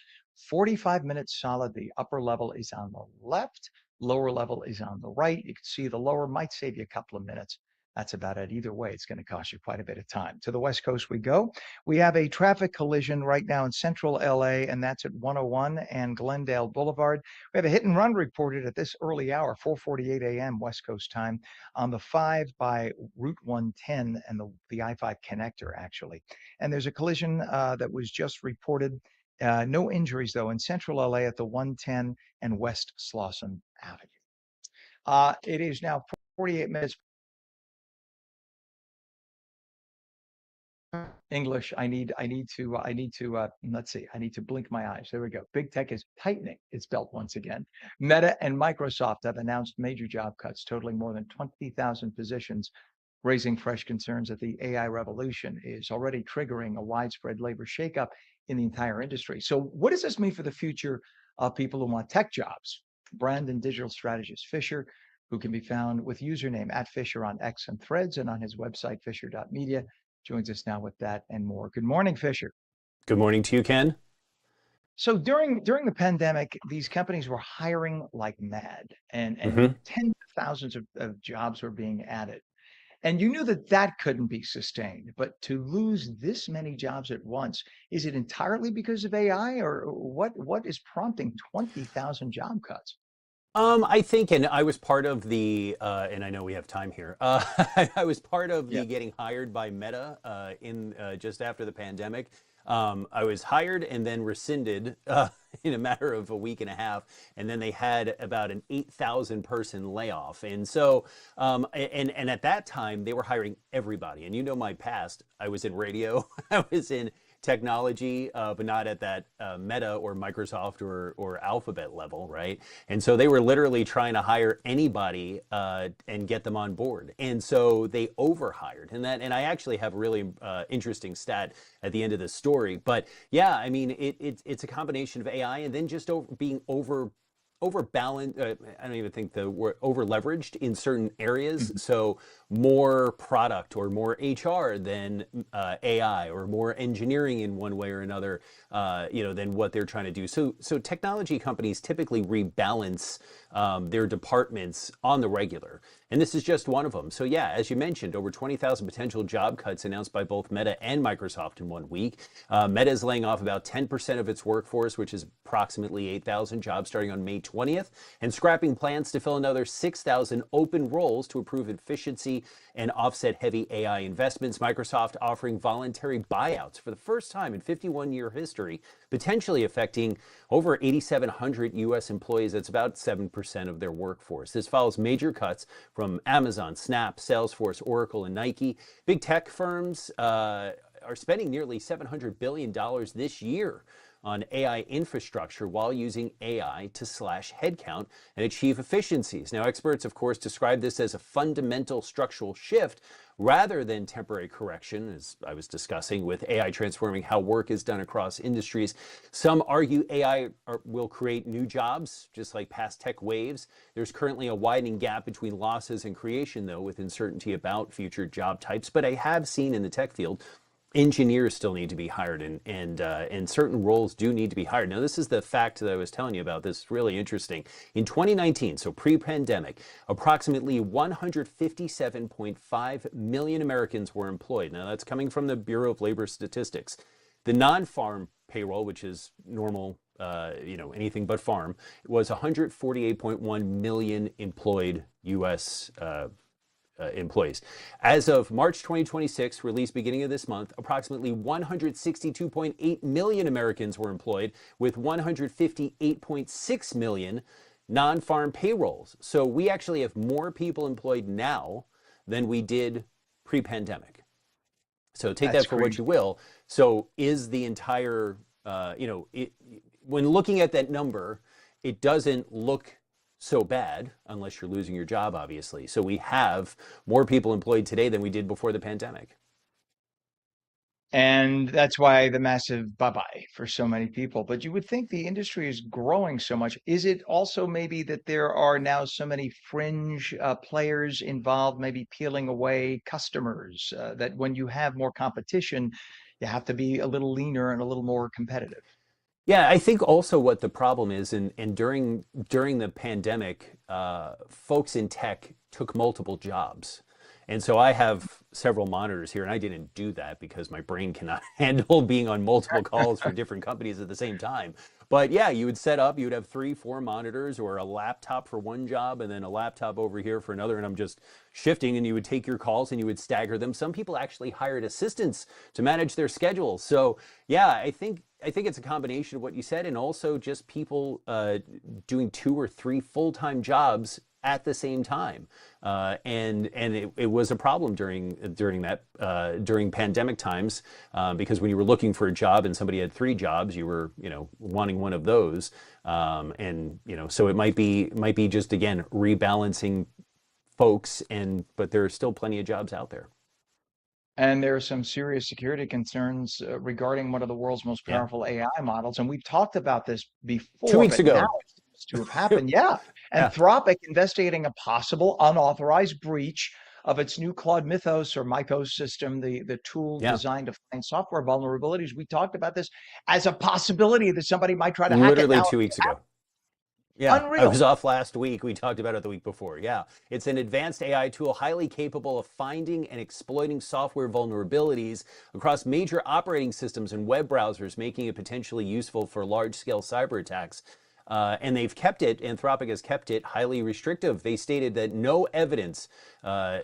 45 minutes solid. The upper level is on the left, lower level is on the right. You can see the lower might save you a couple of minutes. That's about it. Either way, it's going to cost you quite a bit of time. To the West Coast we go. We have a traffic collision right now in central LA, and that's at 101 and Glendale Boulevard. We have a hit and run reported at this early hour, 4:48 a.m. West Coast time, on the 5 by Route 110 and the I-5 connector, actually. And there's a collision that was just reported. No injuries, though, in central LA at the 110 and West Slauson Avenue. It is now 48 minutes. English. I need to let's see. I need to blink my eyes. There we go. Big tech is tightening its belt once again. Meta and Microsoft have announced major job cuts totaling more than 20,000 positions, raising fresh concerns that the AI revolution is already triggering a widespread labor shakeup in the entire industry. So what does this mean for the future of people who want tech jobs? Brand and digital strategist Fisher, who can be found with username @Fisher on X and Threads and on his website, fisher.media, joins us now with that and more. Good morning, Fisher. Good morning to you, Ken. So during the pandemic, these companies were hiring like mad, and tens of thousands of jobs were being added. And you knew that couldn't be sustained. But to lose this many jobs at once, is it entirely because of AI, or what is prompting 20,000 job cuts? I think, and I was part of the, and I know we have time here. I was part of the getting hired by Meta in just after the pandemic. I was hired and then rescinded in a matter of a week and a half, and then they had about an 8,000 person layoff. And so, and at that time they were hiring everybody. And you know my past. I was in radio. I was in technology, but not at that Meta or Microsoft or Alphabet level, right? And so they were literally trying to hire anybody and get them on board. And so they overhired. And I actually have a really interesting stat at the end of the story. But yeah, I mean, it's a combination of AI and then just being overbalanced. I don't even think the word over leveraged in certain areas. So more product or more HR than AI, or more engineering in one way or another, than what they're trying to do. So technology companies typically rebalance their departments on the regular. And this is just one of them. So yeah, as you mentioned, over 20,000 potential job cuts announced by both Meta and Microsoft in 1 week. Meta is laying off about 10% of its workforce, which is approximately 8,000 jobs starting on May 20th, and scrapping plans to fill another 6,000 open roles to improve efficiency and offset heavy AI investments. Microsoft offering voluntary buyouts for the first time in 51-year history, potentially affecting over 8,700 U.S. employees. That's about 7% of their workforce. This follows major cuts from Amazon, Snap, Salesforce, Oracle, and Nike. Big tech firms are spending nearly $700 billion this year on AI infrastructure while using AI to slash headcount and achieve efficiencies. Now, experts, of course, describe this as a fundamental structural shift rather than temporary correction, as I was discussing, with AI transforming how work is done across industries. Some argue AI will create new jobs, just like past tech waves. There's currently a widening gap between losses and creation, though, with uncertainty about future job types. But I have seen in the tech field, engineers still need to be hired, and certain roles do need to be hired. Now, this is the fact that I was telling you about. This is really interesting. In 2019, so pre-pandemic, approximately 157.5 million Americans were employed. Now, that's coming from the Bureau of Labor Statistics. The non-farm payroll, which is normal, anything but farm, was 148.1 million employed U.S. employees. As of March 2026, released beginning of this month, approximately 162.8 million Americans were employed, with 158.6 million non-farm payrolls. So we actually have more people employed now than we did pre-pandemic. So take That's that for what you will. So is the entire, when looking at that number, it doesn't look so bad unless you're losing your job, obviously. So we have more people employed today than we did before the pandemic. And that's why the massive bye-bye for so many people. But you would think the industry is growing so much. Is it also maybe that there are now so many fringe players involved, maybe peeling away customers, that when you have more competition, you have to be a little leaner and a little more competitive? Yeah, I think also what the problem is, and during the pandemic, folks in tech took multiple jobs. And so I have several monitors here, and I didn't do that because my brain cannot handle being on multiple calls for different companies at the same time. But yeah, you would set up, you would have 3, 4 monitors, or a laptop for one job and then a laptop over here for another. And I'm just shifting, and you would take your calls and you would stagger them. Some people actually hired assistants to manage their schedules. So yeah, I think it's a combination of what you said, and also just people doing 2 or 3 full-time jobs at the same time, and it was a problem during pandemic times, because when you were looking for a job and somebody had 3 jobs, you were wanting one of those, and so it might be just, again, rebalancing folks, but there are still plenty of jobs out there. And there are some serious security concerns regarding one of the world's most Yeah. powerful AI models. And we've talked about this before, 2 weeks but ago. now it seems to have happened. Yeah. Yeah. Anthropic investigating a possible unauthorized breach of its new Claude Mythos system, the tool Yeah. designed to find software vulnerabilities. We talked about this as a possibility that somebody might try to hack it. Literally Now 2 weeks ago. Yeah, I Unreal. was off last week. We talked about it the week before. Yeah, it's an advanced AI tool highly capable of finding and exploiting software vulnerabilities across major operating systems and web browsers, making it potentially useful for large-scale cyber attacks. And Anthropic has kept it highly restrictive. They stated that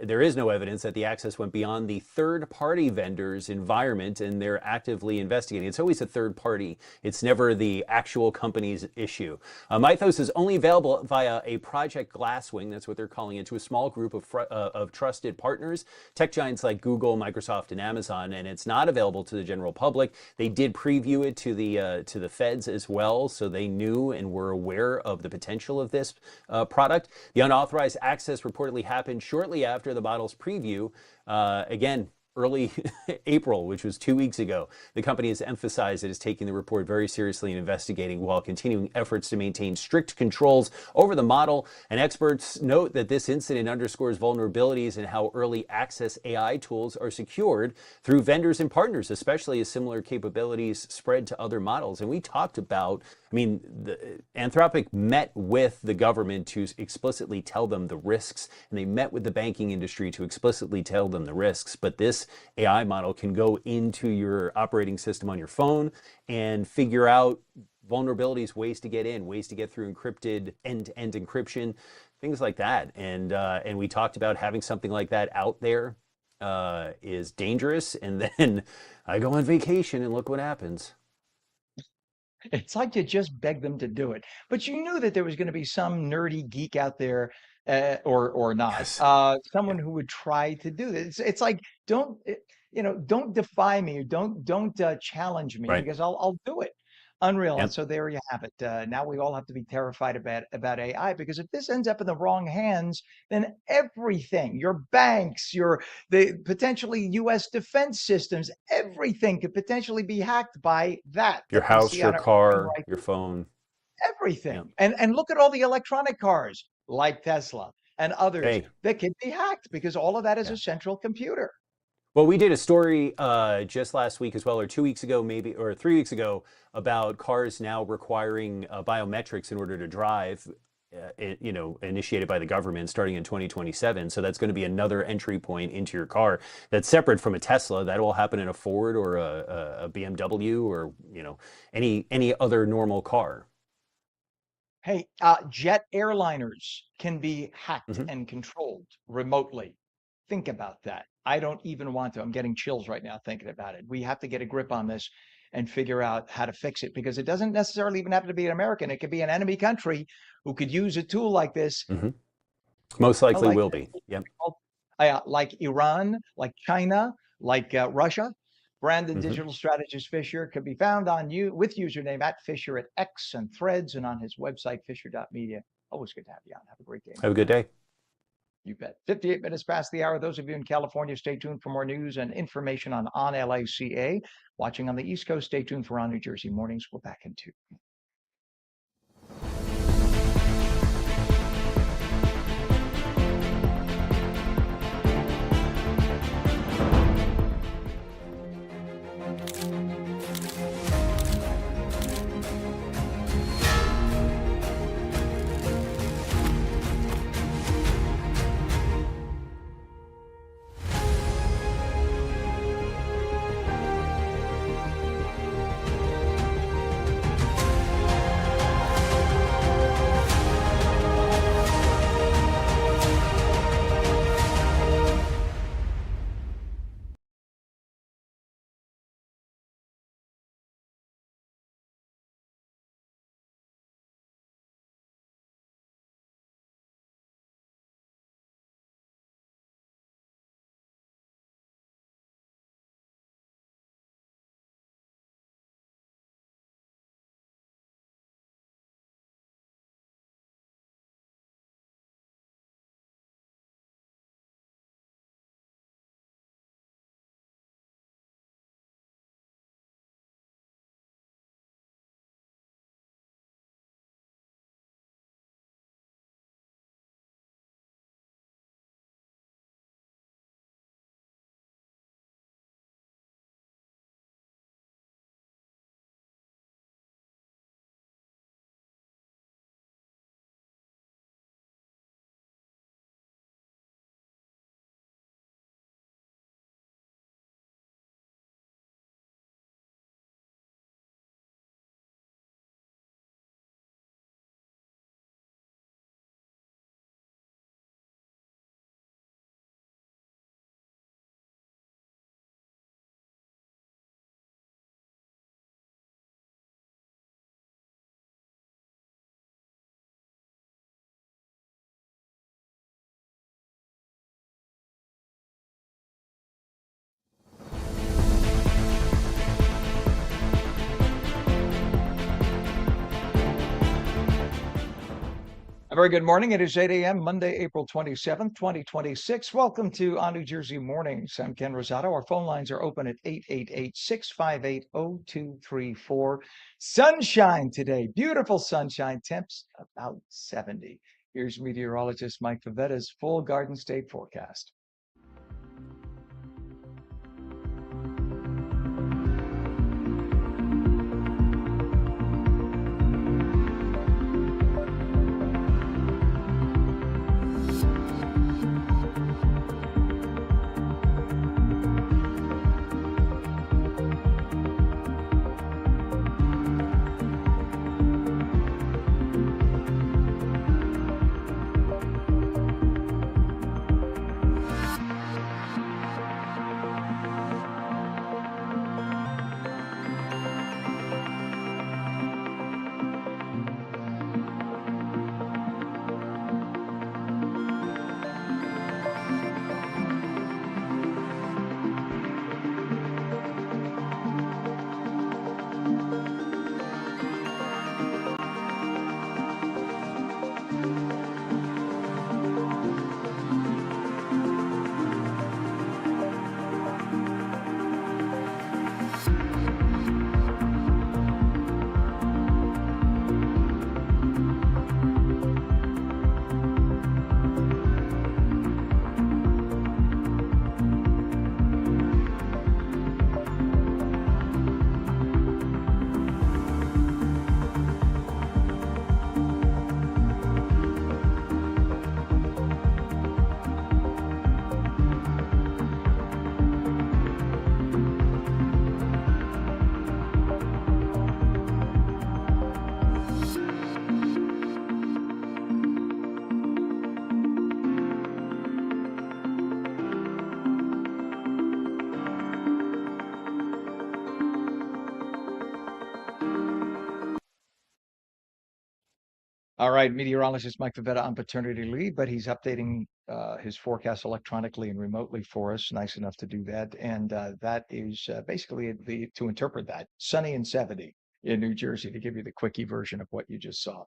there is no evidence that the access went beyond the third-party vendor's environment, and they're actively investigating. It's always a third party. It's never the actual company's issue. Mythos is only available via a Project Glasswing, that's what they're calling it, to a small group of trusted partners, tech giants like Google, Microsoft, and Amazon, and it's not available to the general public. They did preview it to the feds as well, so they knew and were aware of the potential of this product. The unauthorized access reportedly happened shortly after the model's preview. Again, early April, which was 2 weeks ago. The company has emphasized it is taking the report very seriously and investigating while continuing efforts to maintain strict controls over the model. And experts note that this incident underscores vulnerabilities in how early access AI tools are secured through vendors and partners, especially as similar capabilities spread to other models. And we talked about, Anthropic met with the government to explicitly tell them the risks, and they met with the banking industry to explicitly tell them the risks. But this AI model can go into your operating system on your phone and figure out vulnerabilities, ways to get in, ways to get through encrypted end-to-end encryption, things like that. And we talked about having something like that out there is dangerous. And then I go on vacation and look what happens. It's like you just beg them to do it. But you knew that there was going to be some nerdy geek out there, or not, Yes. someone who would try to do this. It's like, don't defy me, or don't challenge me, Right. because I'll do it. Unreal. Yep. And so there you have it. Now we all have to be terrified about AI, because if this ends up in the wrong hands, then everything, your banks, the potentially U.S. defense systems, everything could potentially be hacked by that. Your that we house, see your on our screen car, right your phone. everything. Yep. And look at all the electronic cars like Tesla and others Hey. that can be hacked, because all of that is Yeah. a central computer. Well, we did a story just last week as well, or 2 weeks ago, maybe, or 3 weeks ago, about cars now requiring biometrics in order to drive, initiated by the government starting in 2027. So that's going to be another entry point into your car that's separate from a Tesla. That will happen in a Ford or a BMW, or any other normal car. Hey, jet airliners can be hacked Mhm. and controlled remotely. think about that. I don't even want to. I'm getting chills right now thinking about it. We have to get a grip on this and figure out how to fix it, because it doesn't necessarily even have to be an American. It could be an enemy country who could use a tool like this. Most likely like will be. Yep. Like Iran, like China, like Russia. Brandon digital strategist Fisher could be found on with username @Fisher at X and Threads, and on his website, fisher.media. Always good to have you on. Have a great day. Have a good day. You bet. 58 minutes past the hour. Those of you in California, stay tuned for more news and information on LACA. Watching on the East Coast, stay tuned for On New Jersey Mornings. We're back in 2. A very good morning. It is 8 a.m. Monday, April 27th, 2026. Welcome to On New Jersey Mornings. I'm Ken Rosato. Our phone lines are open at 888-658-0234. Sunshine today. Beautiful sunshine. Temps about 70. Here's meteorologist Mike Favetta's full Garden State forecast. All right, meteorologist Mike Favetta on paternity leave, but he's updating his forecast electronically and remotely for us. Nice enough to do that, and that is basically to interpret that sunny and 70 in New Jersey to give you the quickie version of what you just saw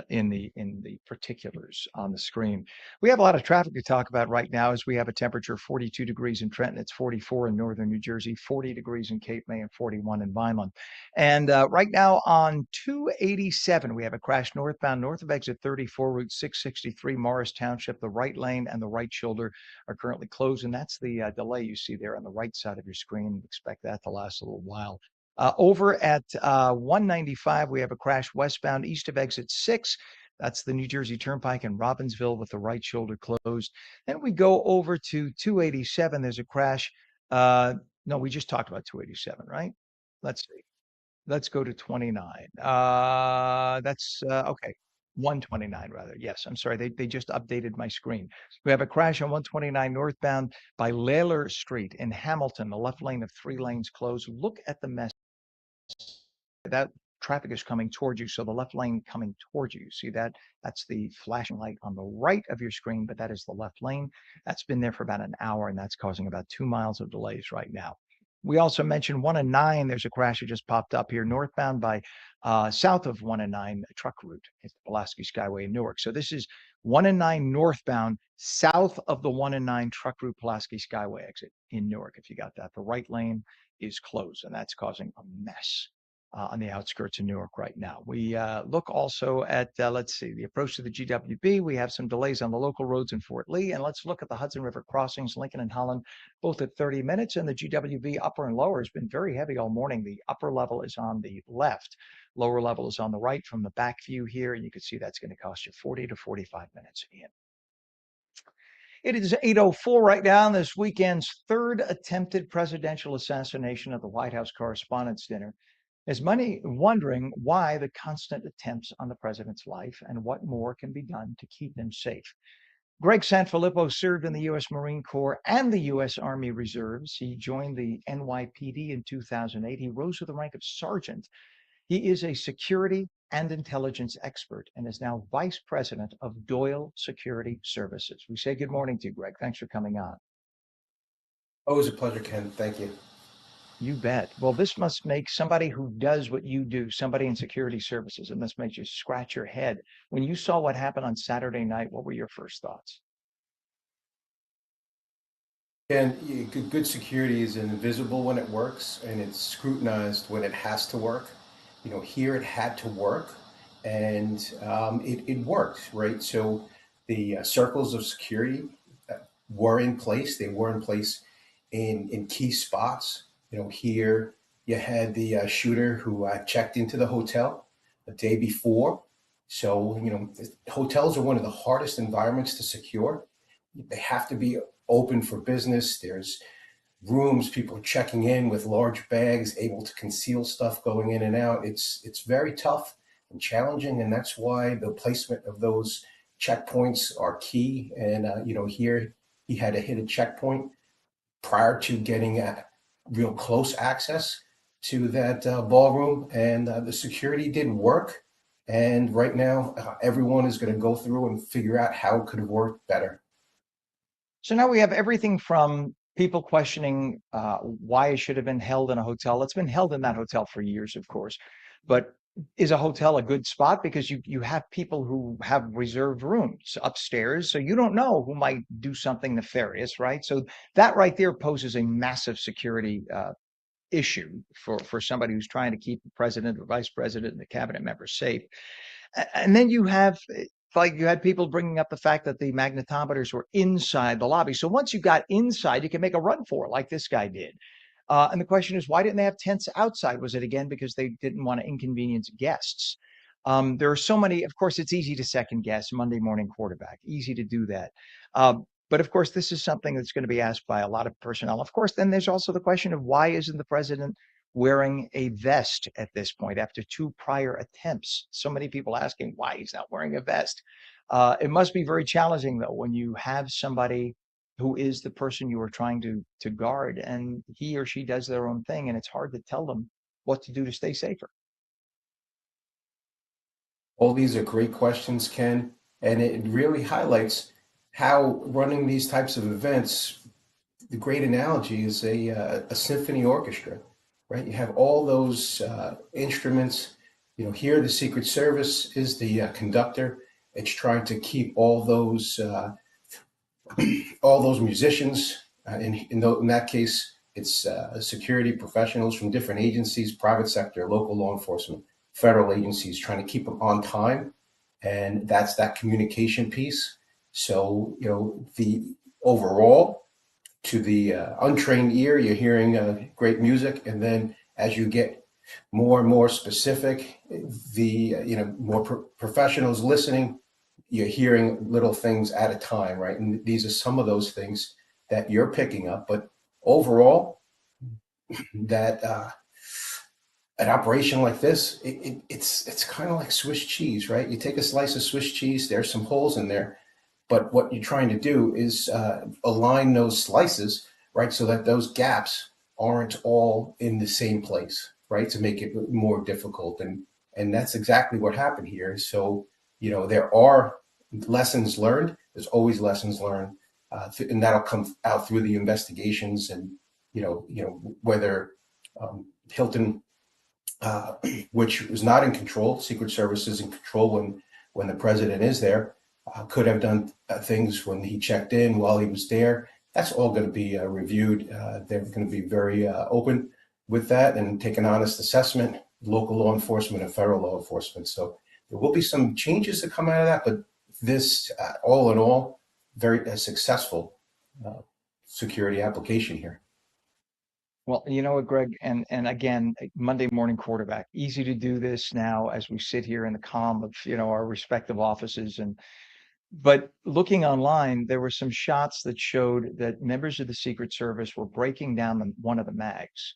in the particulars on the screen. We have a lot of traffic to talk about right now as we have a temperature of 42 degrees in Trenton. It's 44 in northern New Jersey, 40 degrees in Cape May, and 41 in Vineland. And right now on 287, we have a crash northbound north of exit 34, Route 663, Morris Township. The right lane and the right shoulder are currently closed, and that's the delay you see there on the right side of your screen. Expect that to last a little while. Over at 195, we have a crash westbound east of exit 6. That's the New Jersey Turnpike in Robbinsville with the right shoulder closed. Then we go over to 287. There's a crash. No, we just talked about 287, right? Let's see. Let's go to 29. That's okay. 129 rather. Yes, I'm sorry. They just updated my screen. We have a crash on 129 northbound by Layler Street in Hamilton. The left lane of 3 lanes closed. Look at the mess. That traffic is coming towards you. So the left lane coming towards you. See that? That's the flashing light on the right of your screen, but that is the left lane. That's been there for about an hour, and that's causing about 2 miles of delays right now. We also mentioned 1 and 9. There's a crash that just popped up here northbound by south of 1 and 9 truck route. It's the Pulaski Skyway in Newark. So this is 1 and 9 northbound south of the 1 and 9 truck route Pulaski Skyway exit in Newark. If you got that, the right lane is closed, and that's causing a mess on the outskirts of Newark right now. We look also at, let's see, the approach to the GWB. We have some delays on the local roads in Fort Lee. And let's look at the Hudson River crossings, Lincoln and Holland, both at 30 minutes. And the GWB upper and lower has been very heavy all morning. The upper level is on the left. Lower level is on the right from the back view here. And you can see that's going to cost you 40 to 45 minutes in. It is 8:04 right now, this weekend's third attempted presidential assassination of the White House Correspondents' Dinner. As many wondering why the constant attempts on the president's life and what more can be done to keep him safe. Greg Sanfilippo served in the U.S. Marine Corps and the U.S. Army Reserves. He joined the NYPD in 2008. He rose to the rank of sergeant. He is a security and intelligence expert and is now vice president of Doyle Security Services. We say good morning to you, Greg. Thanks for coming on. Always a pleasure, Ken. Thank you. You bet. Well, this must make somebody who does what you do, somebody in security services, it must make you scratch your head. When you saw what happened on Saturday night, what were your first thoughts? And good security is invisible when it works, and it's scrutinized when it has to work. You know, here it had to work, and it worked, right? So the circles of security were in place. They were in place in key spots. You know, here you had the shooter who checked into the hotel the day before. So, you know, hotels are one of the hardest environments to secure. They have to be open for business. There's rooms, people checking in with large bags, able to conceal stuff going in and out. It's very tough and challenging, and that's why the placement of those checkpoints are key. And you know, here he had to hit a checkpoint prior to getting real close access to that ballroom, and the security did work. And right now, everyone is going to go through and figure out how it could have worked better. So now we have everything from people questioning why it should have been held in a hotel. It's been held in that hotel for years, of course, but is a hotel a good spot? Because you have people who have reserved rooms upstairs, so you don't know who might do something nefarious, right? So that right there poses a massive security issue for somebody who's trying to keep the president, the vice president, and the cabinet members safe. And then you have, like, you had people bringing up the fact that the magnetometers were inside the lobby. So once you got inside, you can make a run for it, like this guy did. And the question is, why didn't they have tents outside? Was it again because they didn't want to inconvenience guests? There are so many. Of course, it's easy to second guess Monday morning quarterback. Easy to do that. But of course, this is something that's going to be asked by a lot of personnel. Of course, then there's also the question of why isn't the president wearing a vest at this point after 2 prior attempts? So many people asking why he's not wearing a vest. It must be very challenging, though, when you have somebody who is the person you are trying to guard, and he or she does their own thing, and it's hard to tell them what to do to stay safer. All these are great questions, Ken, and it really highlights how running these types of events, the great analogy is a symphony orchestra, right? You have all those instruments. Here the Secret Service is the conductor. It's trying to keep all those musicians. In that case, it's security professionals from different agencies, private sector, local law enforcement, federal agencies, trying to keep them on time, and that's that communication piece. So the overall, to the untrained ear, you're hearing great music, and then as you get more and more specific, the more professionals listening, you're hearing little things at a time, right? And these are some of those things that you're picking up. But overall, that an operation like this, it's kind of like Swiss cheese, right? You take a slice of Swiss cheese, there's some holes in there, but what you're trying to do is align those slices, right, so that those gaps aren't all in the same place, right, to make it more difficult. And that's exactly what happened here. So there are lessons learned. There's always lessons learned, and that'll come out through the investigations. And whether Hilton, which was not in control, Secret Service is in control when the president is there, could have done things when he checked in while he was there. That's all going to be reviewed. They're going to be very open with that and take an honest assessment, local law enforcement and federal law enforcement. So there will be some changes that come out of that, but this, all in all, very successful security application here. Well, you know what, Greg, and again, Monday morning quarterback, easy to do this now as we sit here in the calm of, our respective offices. But looking online, there were some shots that showed that members of the Secret Service were breaking down one of the mags,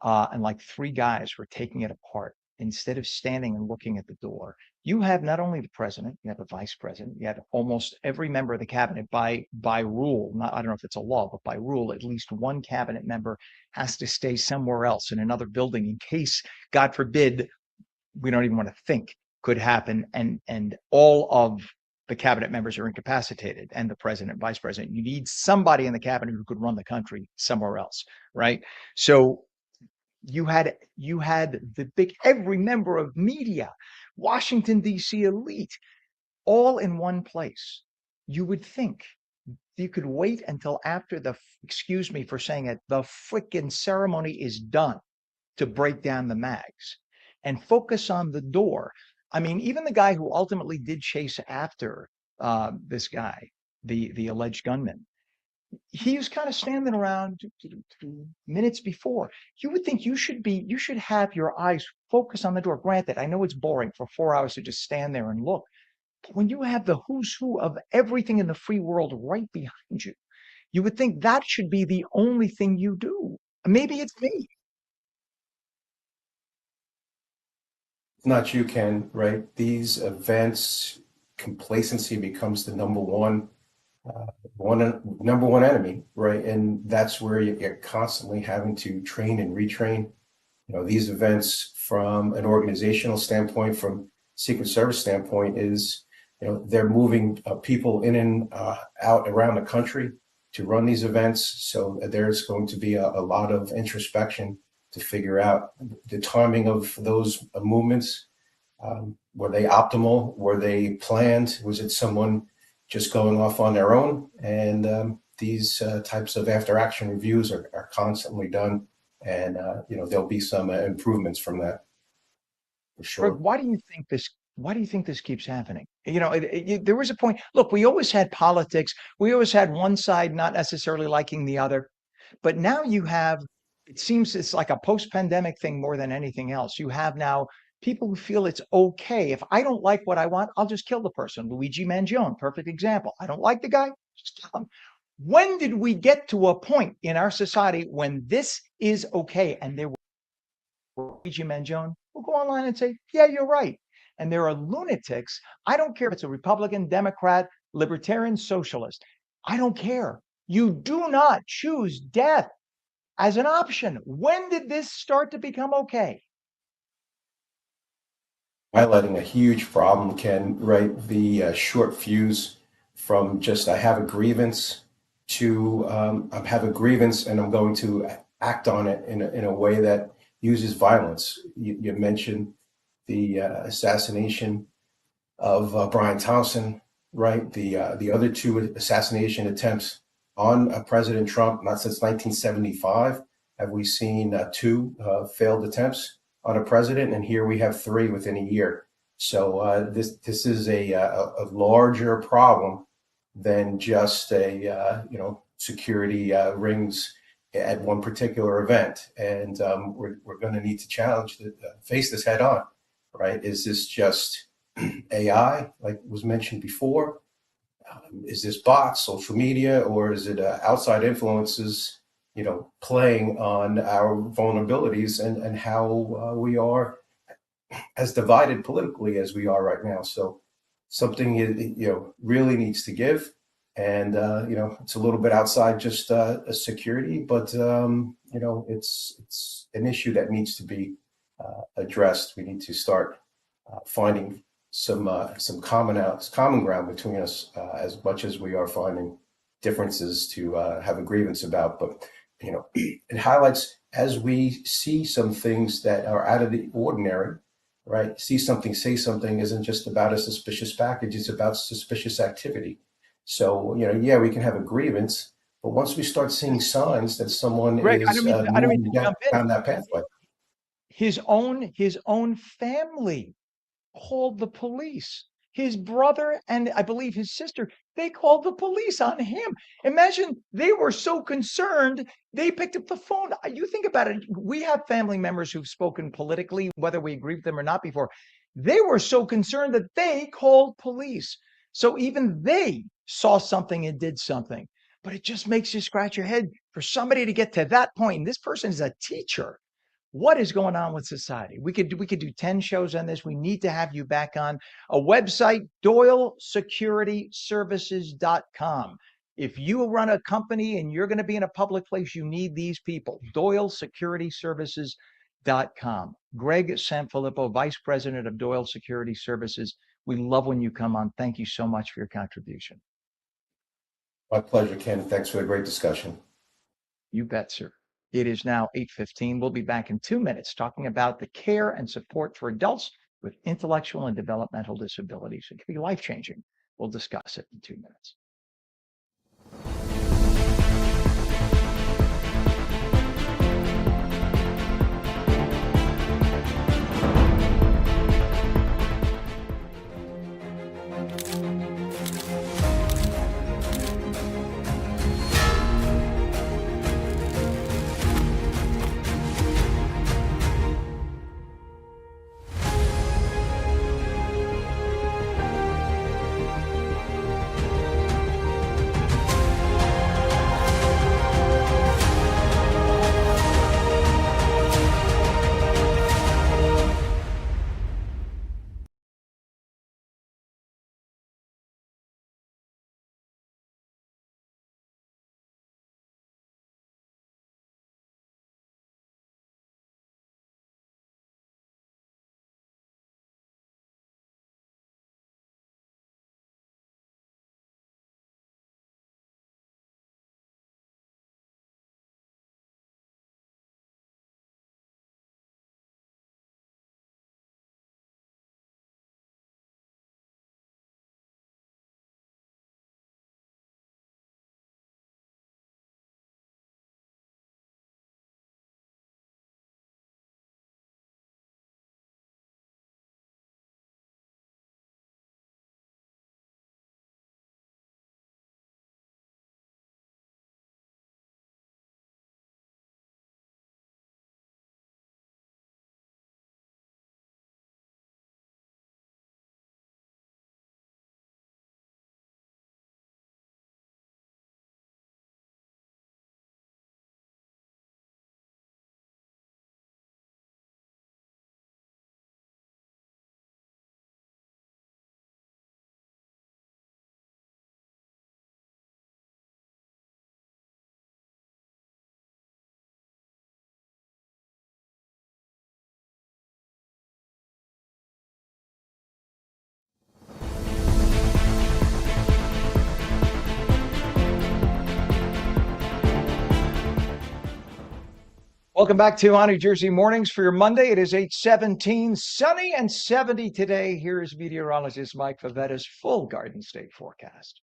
and like three guys were taking it apart instead of standing and looking at the door. You have not only the president, you have a vice president, you have almost every member of the cabinet by rule. Not, I don't know if it's a law, but by rule, at least one cabinet member has to stay somewhere else in another building in case, God forbid, we don't even want to think could happen, and all of the cabinet members are incapacitated, and the president, vice president. You need somebody in the cabinet who could run the country somewhere else, right? So you had the big, every member of media, Washington D.C. elite, all in one place. You would think you could wait until after excuse me for saying it, the frickin' ceremony is done to break down the mags and focus on the door. I mean, even the guy who ultimately did chase after this guy, the alleged gunman, he was kind of standing around minutes before. You would think you should have your eyes focused on the door. Granted, I know it's boring for 4 hours to just stand there and look, but when you have the who's who of everything in the free world right behind you, you would think that should be the only thing you do. Maybe it's me. Not you, Ken, right? These events, complacency becomes the number one enemy, right? And that's where you're constantly having to train and retrain. These events from an organizational standpoint, from Secret Service standpoint, is they're moving people in and out around the country to run these events. So there's going to be a lot of introspection to figure out the timing of those movements. Were they optimal? Were they planned? Was it someone just going off on their own? And these types of after action reviews are constantly done. And, there'll be some improvements from that, for sure. Greg, why do you think this keeps happening? There was a point. Look, we always had politics. We always had one side not necessarily liking the other. But now it seems it's like a post-pandemic thing more than anything else. You have now people who feel it's okay. If I don't like what I want, I'll just kill the person. Luigi Mangione, perfect example. I don't like the guy, just kill him. When did we get to a point in our society when this is okay? And there were Luigi Mangione will go online and say, yeah, you're right. And there are lunatics. I don't care if it's a Republican, Democrat, Libertarian, Socialist. I don't care. You do not choose death as an option. When did this start to become okay? highlighting a huge problem, Ken, right? The short fuse from just I have a grievance to I have a grievance and I'm going to act on it in a way that uses violence. You mentioned the assassination of Brian Thompson, right? The other two assassination attempts on President Trump, not since 1975 have we seen two failed attempts on a president, and here we have three within a year. So this is a larger problem than just a security rings at one particular event, and we're going to need to face this head on, right? Is this just AI, like was mentioned before? Is this bots, social media, or is it outside influences, playing on our vulnerabilities and how we are as divided politically as we are right now? So something, really needs to give. And, it's a little bit outside just a security, but, it's an issue that needs to be addressed. We need to start finding some common ground between us, as much as we are finding differences to have a grievance about. But it highlights, as we see some things that are out of the ordinary, right? See something, say something isn't just about a suspicious package; it's about suspicious activity. So we can have a grievance, but once we start seeing signs that someone Greg, is I don't mean moving to jump in. down that pathway. His own family called the police. His brother and I believe his sister, they called the police on him. Imagine, they were so concerned, they picked up the phone. You think about it. We have family members who've spoken politically, whether we agree with them or not before. They were so concerned that they called police. So even they saw something and did something. But it just makes you scratch your head for somebody to get to that point. And this person is a teacher. What is going on with society? We could do 10 shows on this. We need to have you back on. A website, doylesecurityservices.com. If you run a company and you're going to be in a public place, you need these people. doylesecurityservices.com. Greg Sanfilippo, Vice President of Doyle Security Services. We love when you come on. Thank you so much for your contribution. My pleasure, Ken. Thanks for the great discussion. You bet, sir. It is now 8:15. We'll be back in 2 minutes talking about the care and support for adults with intellectual and developmental disabilities. It can be life-changing. We'll discuss it in 2 minutes. Welcome back to On New Jersey Mornings for your Monday. It is 8:17, sunny and 70 today. Here is meteorologist Mike Favetta's full Garden State forecast.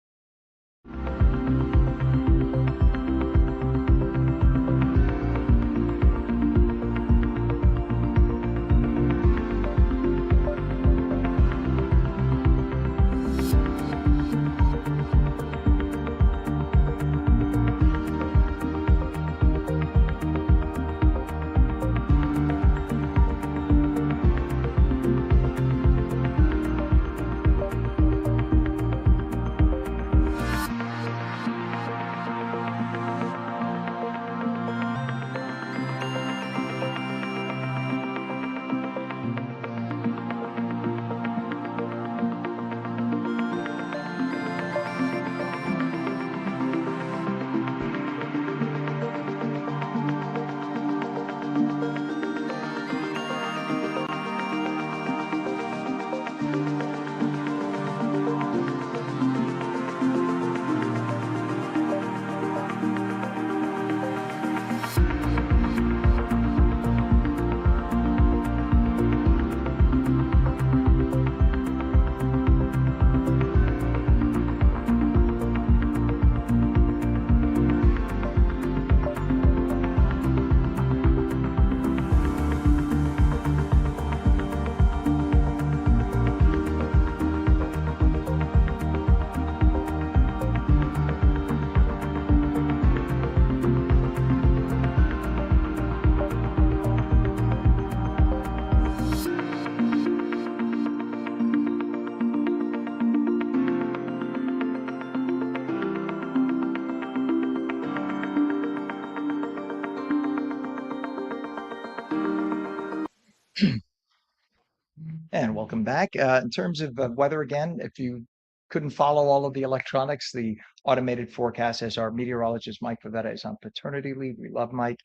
And welcome back. In terms of weather, again, if you couldn't follow all of the electronics, the automated forecast, as our meteorologist Mike Favetta is on paternity leave. We love Mike.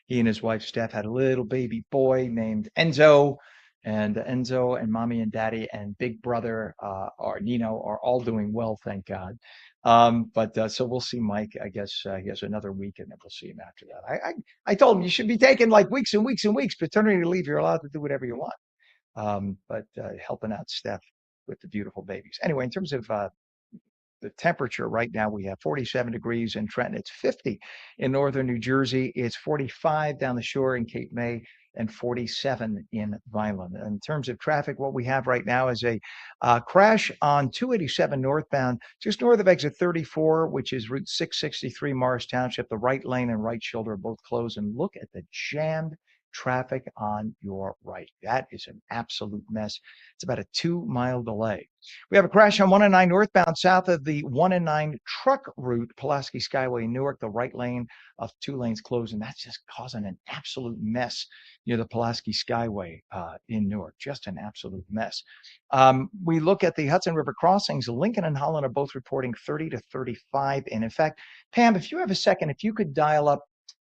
He and his wife Steph had a little baby boy named Enzo, and Enzo and mommy and daddy and big brother or Nino are all doing well, thank God. But so we'll see Mike. I guess he has another week, and then we'll see him after that. I told him you should be taking like weeks and weeks and weeks paternity leave. You're allowed to do whatever you want. But helping out Steph with the beautiful babies. Anyway, in terms of the temperature right now, we have 47 degrees in Trenton. It's 50 in northern New Jersey. It's 45 down the shore in Cape May and 47 in Vineland. In terms of traffic, what we have right now is a crash on 287 northbound, just north of exit 34, which is Route 663 Morris Township. The right lane and right shoulder are both closed. And look at the jammed traffic on your right. That is an absolute mess. It's about a 2-mile delay. We have a crash on 109 northbound south of the 109 truck route, Pulaski Skyway in Newark. The right lane of 2 lanes closed, and that's just causing an absolute mess near the Pulaski Skyway in Newark. Just an absolute mess. We look at the Hudson River crossings. Lincoln and Holland are both reporting 30 to 35. And in fact, Pam, if you have a second, if you could dial up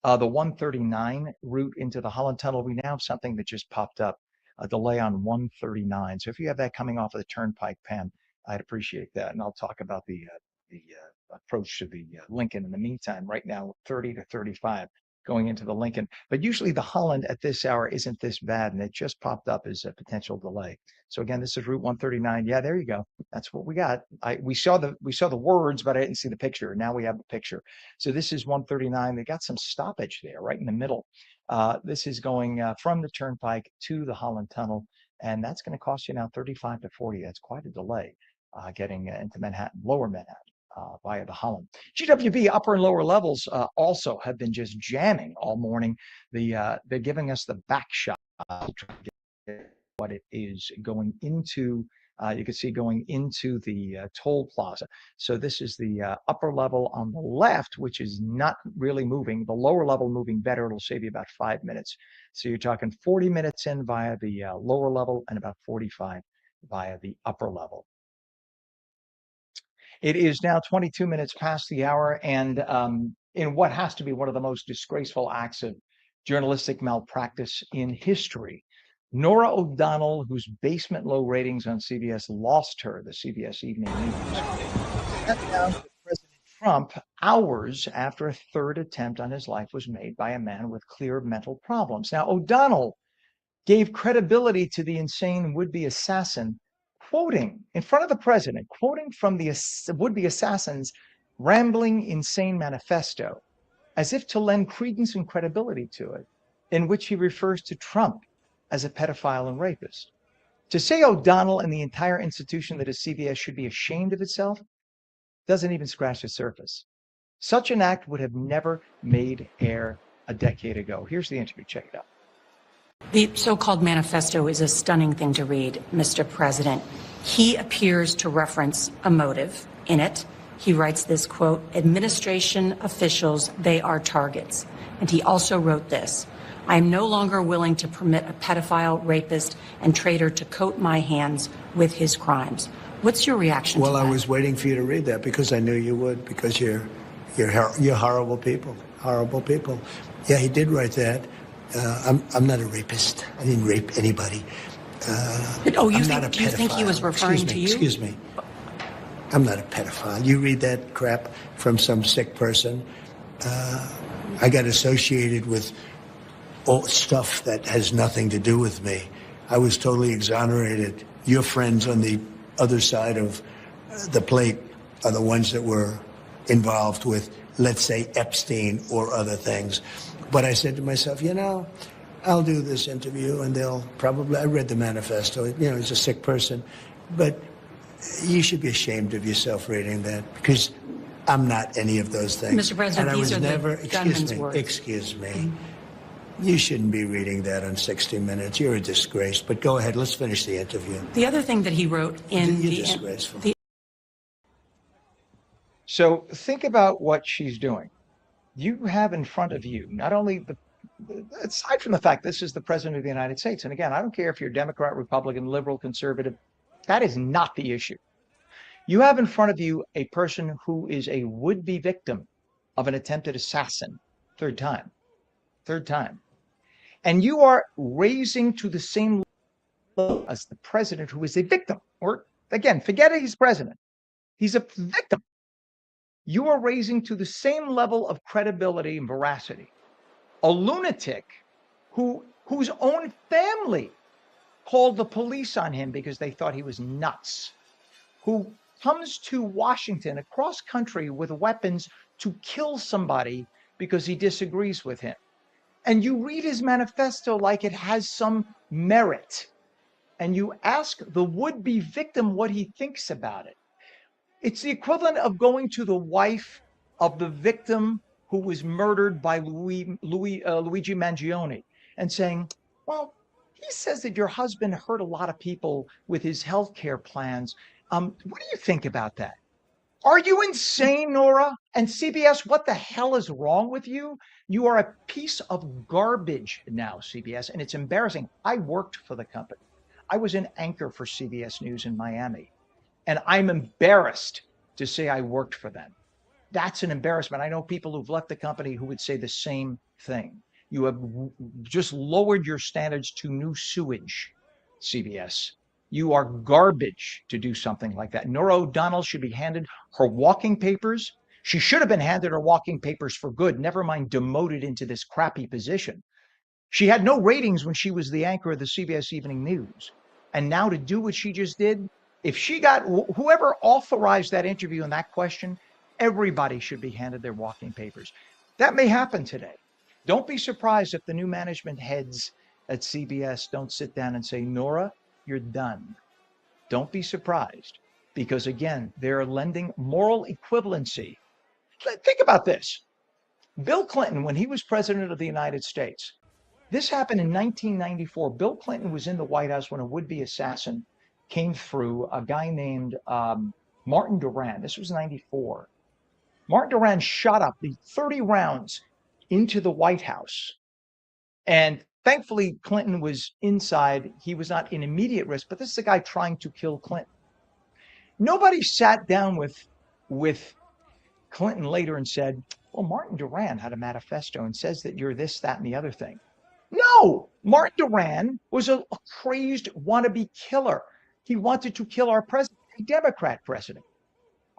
the 139 route into the Holland Tunnel, we now have something that just popped up, a delay on 139. So if you have that coming off of the Turnpike, Pam, I'd appreciate that. And I'll talk about the approach to the Lincoln in the meantime. Right now, 30 to 35 going into the Lincoln. But usually the Holland at this hour isn't this bad, and it just popped up as a potential delay. So again, this is Route 139. Yeah, there you go. That's what we got. We saw the words, but I didn't see the picture. Now we have the picture. So this is 139. They got some stoppage there right in the middle. This is going from the Turnpike to the Holland Tunnel, and that's going to cost you now 35 to 40. That's quite a delay getting into Manhattan, lower Manhattan. Via the Holland. GWB upper and lower levels also have been just jamming all morning. They're giving us the back shot what it is going into. You can see going into the toll plaza. So this is the upper level on the left, which is not really moving. The lower level moving better. It'll save you about 5 minutes. So you're talking 40 minutes in via the lower level and about 45 via the upper level. It is now 22 minutes past the hour, and in what has to be one of the most disgraceful acts of journalistic malpractice in history, Nora O'Donnell, whose basement low ratings on CBS lost her the CBS Evening News, sat down with President Trump hours after a third attempt on his life was made by a man with clear mental problems. Now, O'Donnell gave credibility to the insane would-be assassin, quoting in front of the president, quoting from the would-be assassin's rambling, insane manifesto, as if to lend credence and credibility to it, in which he refers to Trump as a pedophile and rapist. To say O'Donnell and the entire institution that is CBS should be ashamed of itself doesn't even scratch the surface. Such an act would have never made air a decade ago. Here's the interview. Check it out. The so-called manifesto is a stunning thing to read, Mr. President. He appears to reference a motive in it. He writes this quote, administration officials, they are targets. And he also wrote this, I am no longer willing to permit a pedophile, rapist, and traitor to coat my hands with his crimes. What's your reaction to that? Well, I was waiting for you to read that because I knew you would, because you're horrible people, horrible people. Yeah, he did write that. I'm not a rapist. I didn't rape anybody. Do you think he was referring to you? Excuse me. I'm not a pedophile. You read that crap from some sick person. I got associated with all stuff that has nothing to do with me. I was totally exonerated. Your friends on the other side of the plate are the ones that were involved with, let's say, Epstein or other things. But I said to myself, I'll do this interview and they'll probably, I read the manifesto, he's a sick person, but you should be ashamed of yourself reading that because I'm not any of those things. Mr. President, these are the gunman's words. Excuse me. You shouldn't be reading that on 60 Minutes. You're a disgrace. But go ahead. Let's finish the interview. The other thing that he wrote in You're disgraceful. So think about what she's doing. You have in front of you not only aside from the fact this is the president of the United States, and again, I don't care if you're Democrat, Republican, liberal, conservative, that is not the issue. You have in front of you a person who is a would-be victim of an attempted assassin, third time. And you are raising to the same level as the president who is a victim, or again, forget he's president. He's a victim. You are raising to the same level of credibility and veracity a lunatic whose own family called the police on him because they thought he was nuts, who comes to Washington across country with weapons to kill somebody because he disagrees with him. And you read his manifesto like it has some merit. And you ask the would-be victim what he thinks about it. It's the equivalent of going to the wife of the victim who was murdered by Luigi Mangione and saying, well, he says that your husband hurt a lot of people with his health care plans. What do you think about that? Are you insane, Nora? And CBS, what the hell is wrong with you? You are a piece of garbage now, CBS, and it's embarrassing. I worked for the company. I was an anchor for CBS News in Miami, and I'm embarrassed to say I worked for them. That's an embarrassment. I know people who've left the company who would say the same thing. You have just lowered your standards to new sewage, CBS. You are garbage to do something like that. Nora O'Donnell should be handed her walking papers. She should have been handed her walking papers for good, never mind demoted into this crappy position. She had no ratings when she was the anchor of the CBS Evening News. And now to do what she just did, if she got whoever authorized that interview and that question, everybody should be handed their walking papers. That may happen today. Don't be surprised if the new management heads at CBS don't sit down and say, Nora, you're done. Don't be surprised because, again, they're lending moral equivalency. Think about this. Bill Clinton, when he was president of the United States, this happened in 1994. Bill Clinton was in the White House when a would-be assassin came through, a guy named Martin Duran. This was 94. Martin Duran shot up the 30 rounds into the White House. And thankfully, Clinton was inside. He was not in immediate risk, but this is a guy trying to kill Clinton. Nobody sat down with Clinton later and said, well, Martin Duran had a manifesto and says that you're this, that, and the other thing. No, Martin Duran was a crazed wannabe killer. He wanted to kill our president, a Democrat president.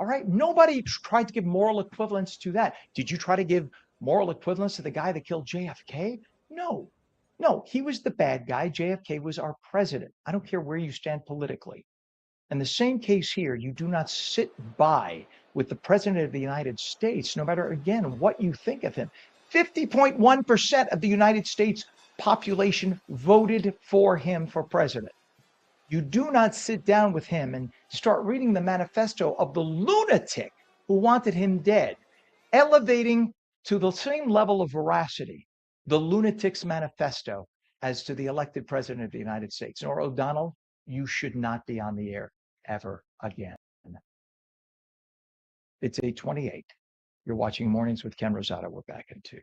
All right. Nobody tried to give moral equivalence to that. Did you try to give moral equivalence to the guy that killed JFK? No. No, he was the bad guy. JFK was our president. I don't care where you stand politically. In the same case here, you do not sit by with the president of the United States, no matter, again, what you think of him. 50.1% of the United States population voted for him for president. You do not sit down with him and start reading the manifesto of the lunatic who wanted him dead, elevating to the same level of veracity the lunatic's manifesto as to the elected president of the United States. Nor O'Donnell, you should not be on the air ever again. It's 8:28. You're watching Mornings with Ken Rosato. We're back in 2.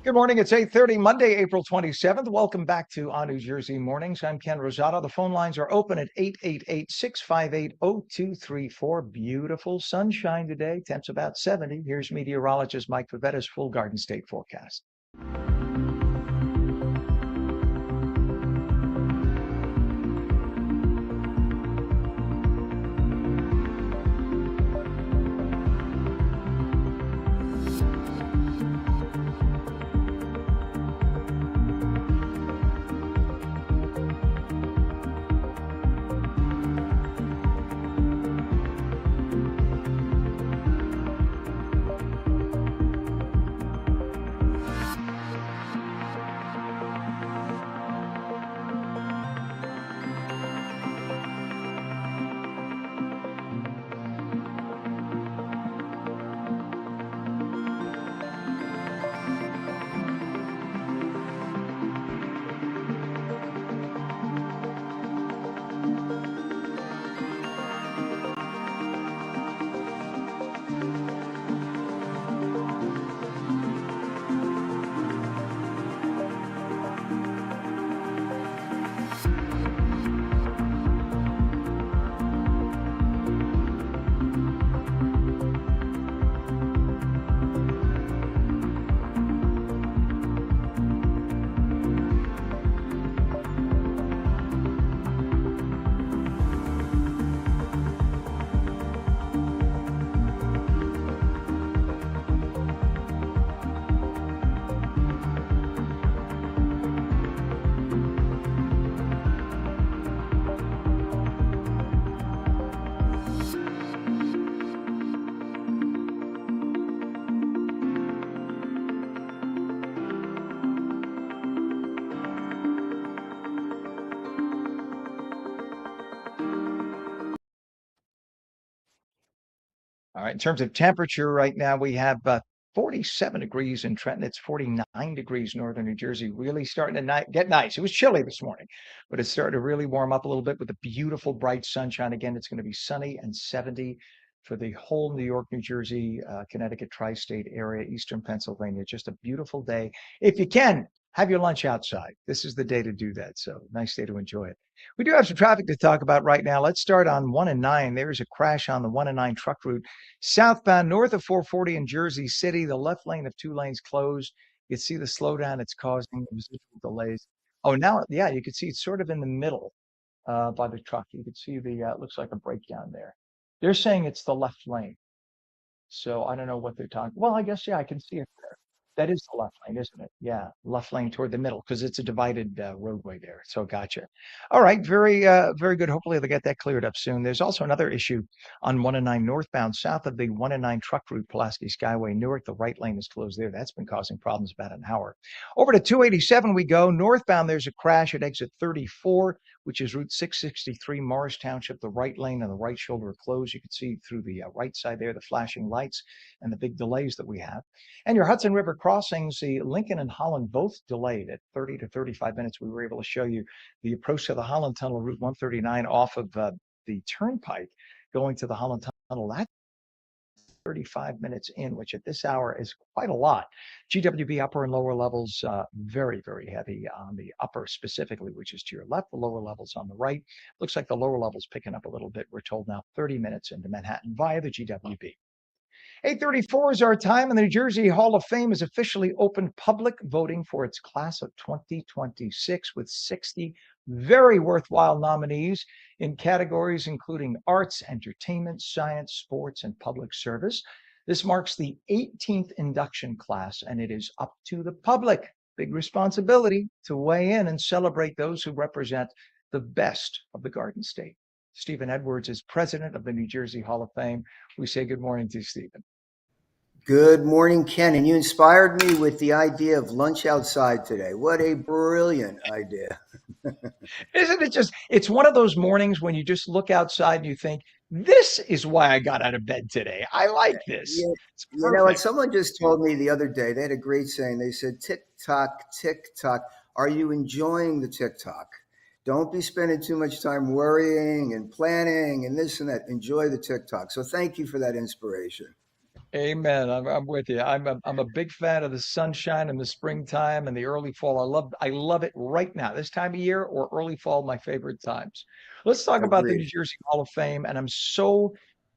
Good morning. It's 8:30, Monday, April 27th. Welcome back to On New Jersey Mornings. I'm Ken Rosato. The phone lines are open at 888-658-0234. Beautiful sunshine today. Temps about 70. Here's meteorologist Mike Favetta's full Garden State forecast. All right. In terms of temperature right now, we have 47 degrees in Trenton. It's 49 degrees northern New Jersey. Really starting to get nice. It was chilly this morning, but it's starting to really warm up a little bit with the beautiful bright sunshine. Again, it's going to be sunny and 70 for the whole New York, New Jersey, Connecticut tri-state area, eastern Pennsylvania. Just a beautiful day. If you can, have your lunch outside. This is the day to do that. So nice day to enjoy it. We do have some traffic to talk about right now. Let's start on 1 and 9. There's a crash on the 1 and 9 truck route southbound north of 440 in Jersey City. The left lane of 2 lanes closed. You can see the slowdown it's causing, the residual delays. Oh, now, yeah, you can see it's sort of in the middle by the truck. You can see it looks like a breakdown there. They're saying it's the left lane. So I don't know what they're talking. Well, I guess, yeah, I can see it there. That is the left lane, isn't it? Yeah, left lane toward the middle because it's a divided roadway there. So gotcha. All right, very good. Hopefully they'll get that cleared up soon. There's also another issue on 1 and 9 northbound south of the 1 and 9 truck route, Pulaski Skyway, Newark. The right lane is closed there. That's been causing problems about an hour. Over to 287 we go. Northbound, there's a crash at exit 34, which is Route 663, Morris Township. The right lane and the right shoulder are closed. You can see through the right side there, the flashing lights and the big delays that we have. And your Hudson River crossings, the Lincoln and Holland, both delayed at 30 to 35 minutes. We were able to show you the approach to the Holland Tunnel, Route 139, off of the Turnpike going to the Holland Tunnel. That's 35 minutes in, which at this hour is quite a lot. GWB upper and lower levels, very, very heavy on the upper specifically, which is to your left, the lower levels on the right. Looks like the lower levels picking up a little bit. We're told now 30 minutes into Manhattan via the GWB. 8:34 is our time, and the New Jersey Hall of Fame has officially opened public voting for its class of 2026 with 60 very worthwhile nominees in categories including arts, entertainment, science, sports, and public service. This marks the 18th induction class, and it is up to the public. Big responsibility to weigh in and celebrate those who represent the best of the Garden State. Stephen Edwards is president of the New Jersey Hall of Fame. We say good morning to Stephen. Good morning, Ken. And you inspired me with the idea of lunch outside today. What a brilliant idea. Isn't it just, it's one of those mornings when you just look outside and you think, this is why I got out of bed today. I like this. Yeah. You know what? Someone just told me the other day, they had a great saying. They said, tick tock, tick tock. Are you enjoying the tick tock? Don't be spending too much time worrying and planning and this and that. Enjoy the TikTok. So thank you for that inspiration. Amen. I'm with you. I'm a big fan of the sunshine and the springtime and the early fall. I love it right now. This time of year or early fall, my favorite times. Let's talk about the New Jersey Hall of Fame. And I'm so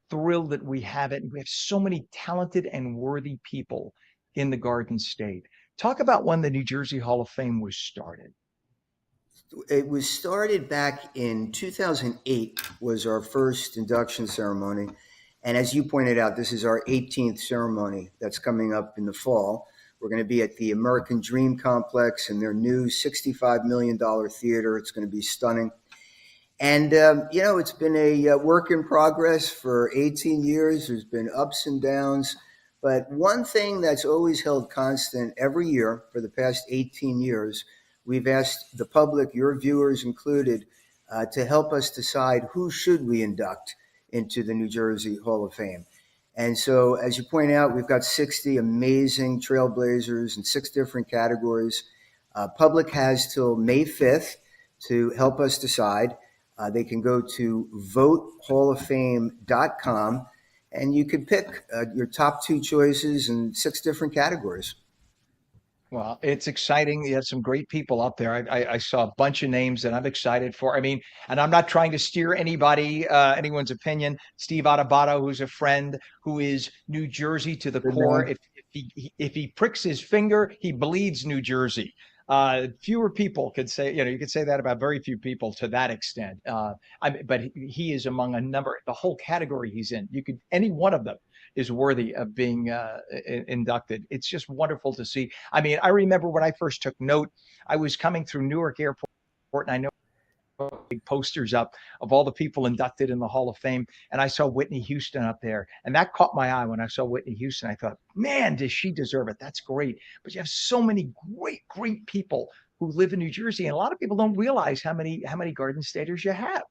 thrilled that we have it. And we have so many talented and worthy people in the Garden State. Talk about when the New Jersey Hall of Fame was started. It was started back in 2008 was our first induction ceremony. And as you pointed out, this is our 18th ceremony that's coming up in the fall. We're going to be at the American Dream Complex in their new $65 million theater. It's going to be stunning. And, it's been a work in progress for 18 years. There's been ups and downs. But one thing that's always held constant every year for the past 18 years, we've asked the public, your viewers included, to help us decide who should we induct into the New Jersey Hall of Fame. And so, as you point out, we've got 60 amazing trailblazers in 6 different categories. Public has till May 5th to help us decide. They can go to votehalloffame.com, and you can pick your top 2 choices in 6 different categories. Well, it's exciting. You have some great people up there. I saw a bunch of names that I'm excited for. I mean, and I'm not trying to steer anyone's opinion. Steve Adubato, who's a friend, who is New Jersey to the core. If he pricks his finger, he bleeds New Jersey. Fewer people could say, you could say that about very few people to that extent. But he is among a number, the whole category he's in. Any one of them is worthy of being inducted. It's just wonderful to see. I mean, I remember when I first took note, I was coming through Newark Airport, and I know big posters up of all the people inducted in the Hall of Fame. And I saw Whitney Houston up there. And that caught my eye when I saw Whitney Houston. I thought, man, does she deserve it? That's great. But you have so many great, great people who live in New Jersey. And a lot of people don't realize how many Garden Staters you have.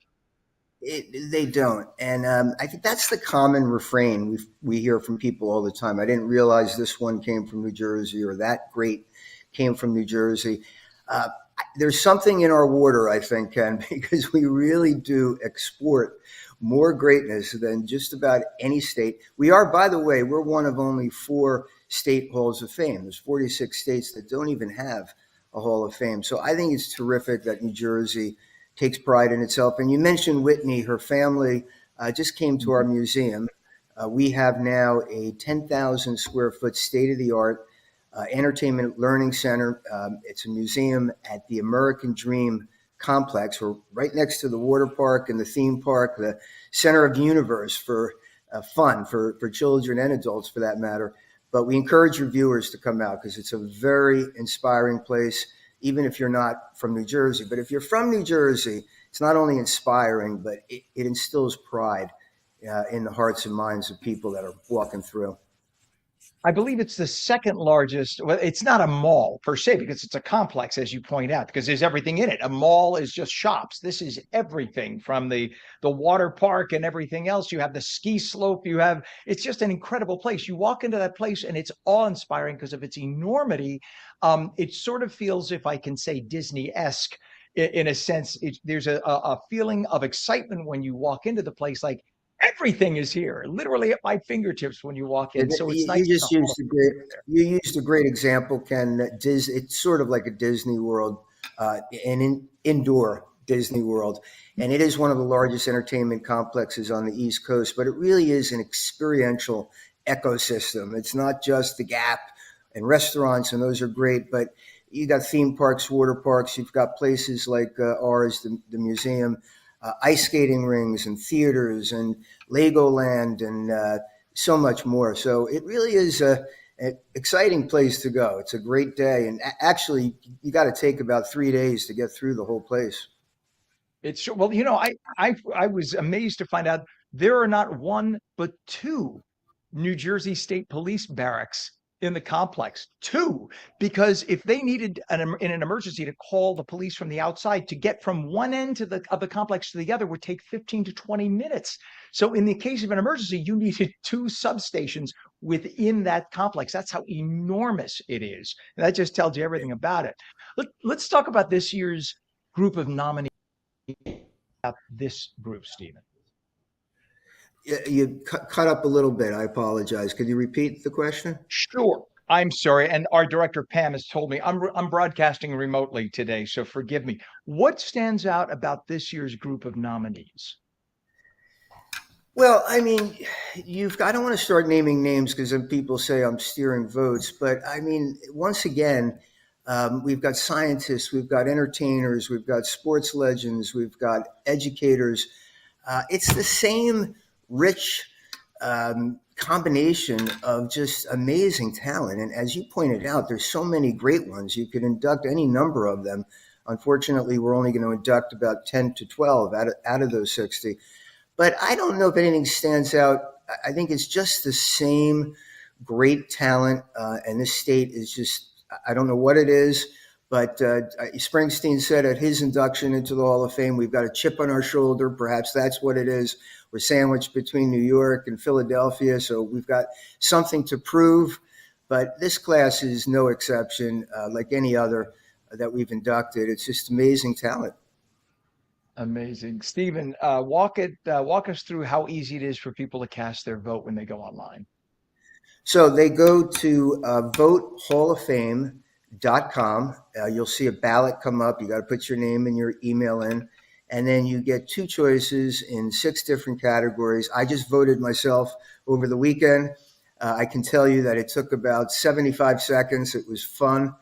They don't, and I think that's the common refrain we hear from people all the time. I didn't realize this one came from New Jersey, or that great came from New Jersey. Uh, there's something in our water, I think, Ken, because we really do export more greatness than just about any state. We are, by the way, we're one of only 4 state halls of fame. There's 46 states that don't even have a hall of fame. So I think it's terrific that New Jersey takes pride in itself. And you mentioned Whitney, her family just came to our museum. We have now a 10,000 square foot state of the art entertainment learning center. It's a museum at the American Dream complex. We're right next to the water park and the theme park, the center of the universe for fun for children and adults for that matter. But we encourage your viewers to come out because it's a very inspiring place, even if you're not from New Jersey. But if you're from New Jersey, it's not only inspiring, but it instills pride in the hearts and minds of people that are walking through. I believe it's the second largest. Well, it's not a mall per se because it's a complex, as you point out, because there's everything in it. A mall is just shops. This is everything from the water park and everything else. You have the ski slope. It's just an incredible place. You walk into that place and it's awe-inspiring because of its enormity. It sort of feels, if I can say, Disney-esque in a sense. There's a feeling of excitement when you walk into the place, like everything is here, literally at my fingertips when you walk in. So it's nice. You used a great example, Ken. It's sort of like a Disney World, an indoor Disney World, and it is one of the largest entertainment complexes on the East Coast. But it really is an experiential ecosystem. It's not just the Gap and restaurants, and those are great, but you got theme parks, water parks. You've got places like ours, the museum. Ice skating rings and theaters and Legoland and so much more. So it really is an exciting place to go. It's a great day. And actually, you got to take about 3 days to get through the whole place. It's well, I was amazed to find out there are not 1 but 2 New Jersey State Police barracks in the complex. 2, because if they needed in an emergency to call the police from the outside, to get from one end of the complex to the other would take 15 to 20 minutes. So in the case of an emergency, you needed 2 substations within that complex. That's how enormous it is. And that just tells you everything about it. Let's talk about this year's group of nominees. This group, Stephen. You cut up a little bit. I apologize. Could you repeat the question? Sure. I'm sorry. And our director, Pam, has told me I'm broadcasting remotely today, so forgive me. What stands out about this year's group of nominees? Well, I mean, I don't want to start naming names because then people say I'm steering votes. But I mean, once again, we've got scientists, we've got entertainers, we've got sports legends, we've got educators. It's the same rich combination of just amazing talent. And as you pointed out, there's so many great ones. You could induct any number of them. Unfortunately, we're only going to induct about 10 to 12 out of those 60. But I don't know if anything stands out. I think it's just the same great talent. And this state is just, I don't know what it is. But Springsteen said at his induction into the Hall of Fame, we've got a chip on our shoulder. Perhaps that's what it is. We're sandwiched between New York and Philadelphia, so we've got something to prove. But this class is no exception, like any other that we've inducted. It's just amazing talent. Amazing. Stephen, walk us through how easy it is for people to cast their vote when they go online. So they go to votehalloffame.com. You'll see a ballot come up. You got to put your name and your email in. And then you get 2 choices in 6 different categories. I just voted myself over the weekend. I can tell you that it took about 75 seconds. It was fun.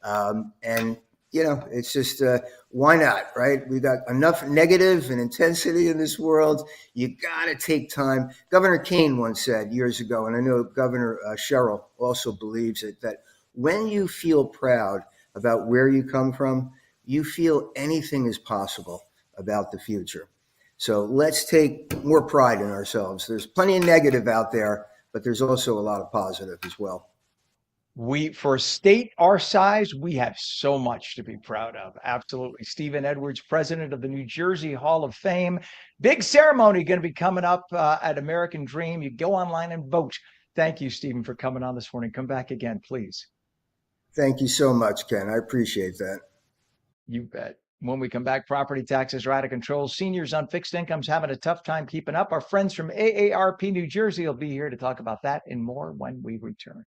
And, it's just, why not, right? We got enough negative and intensity in this world. You got to take time. Governor Kane once said years ago, and I know Governor Sherrill also believes it, that when you feel proud about where you come from, you feel anything is possible about the future. So let's take more pride in ourselves. There's plenty of negative out there, but there's also a lot of positive as well. For a state our size, we have so much to be proud of. Absolutely. Stephen Edwards, president of the New Jersey Hall of Fame. Big ceremony going to be coming up at American Dream. You go online and vote. Thank you, Stephen, for coming on this morning. Come back again, please. Thank you so much, Ken. I appreciate that. You bet. When we come back, property taxes are out of control. Seniors on fixed incomes having a tough time keeping up. Our friends from AARP New Jersey will be here to talk about that and more when we return.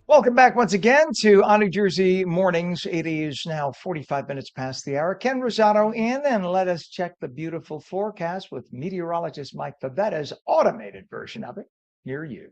Welcome back once again to On New Jersey Mornings. It is now 45 minutes past the hour. Ken Rosato in, and let us check the beautiful forecast with meteorologist Mike Favetta's automated version of it. Here you.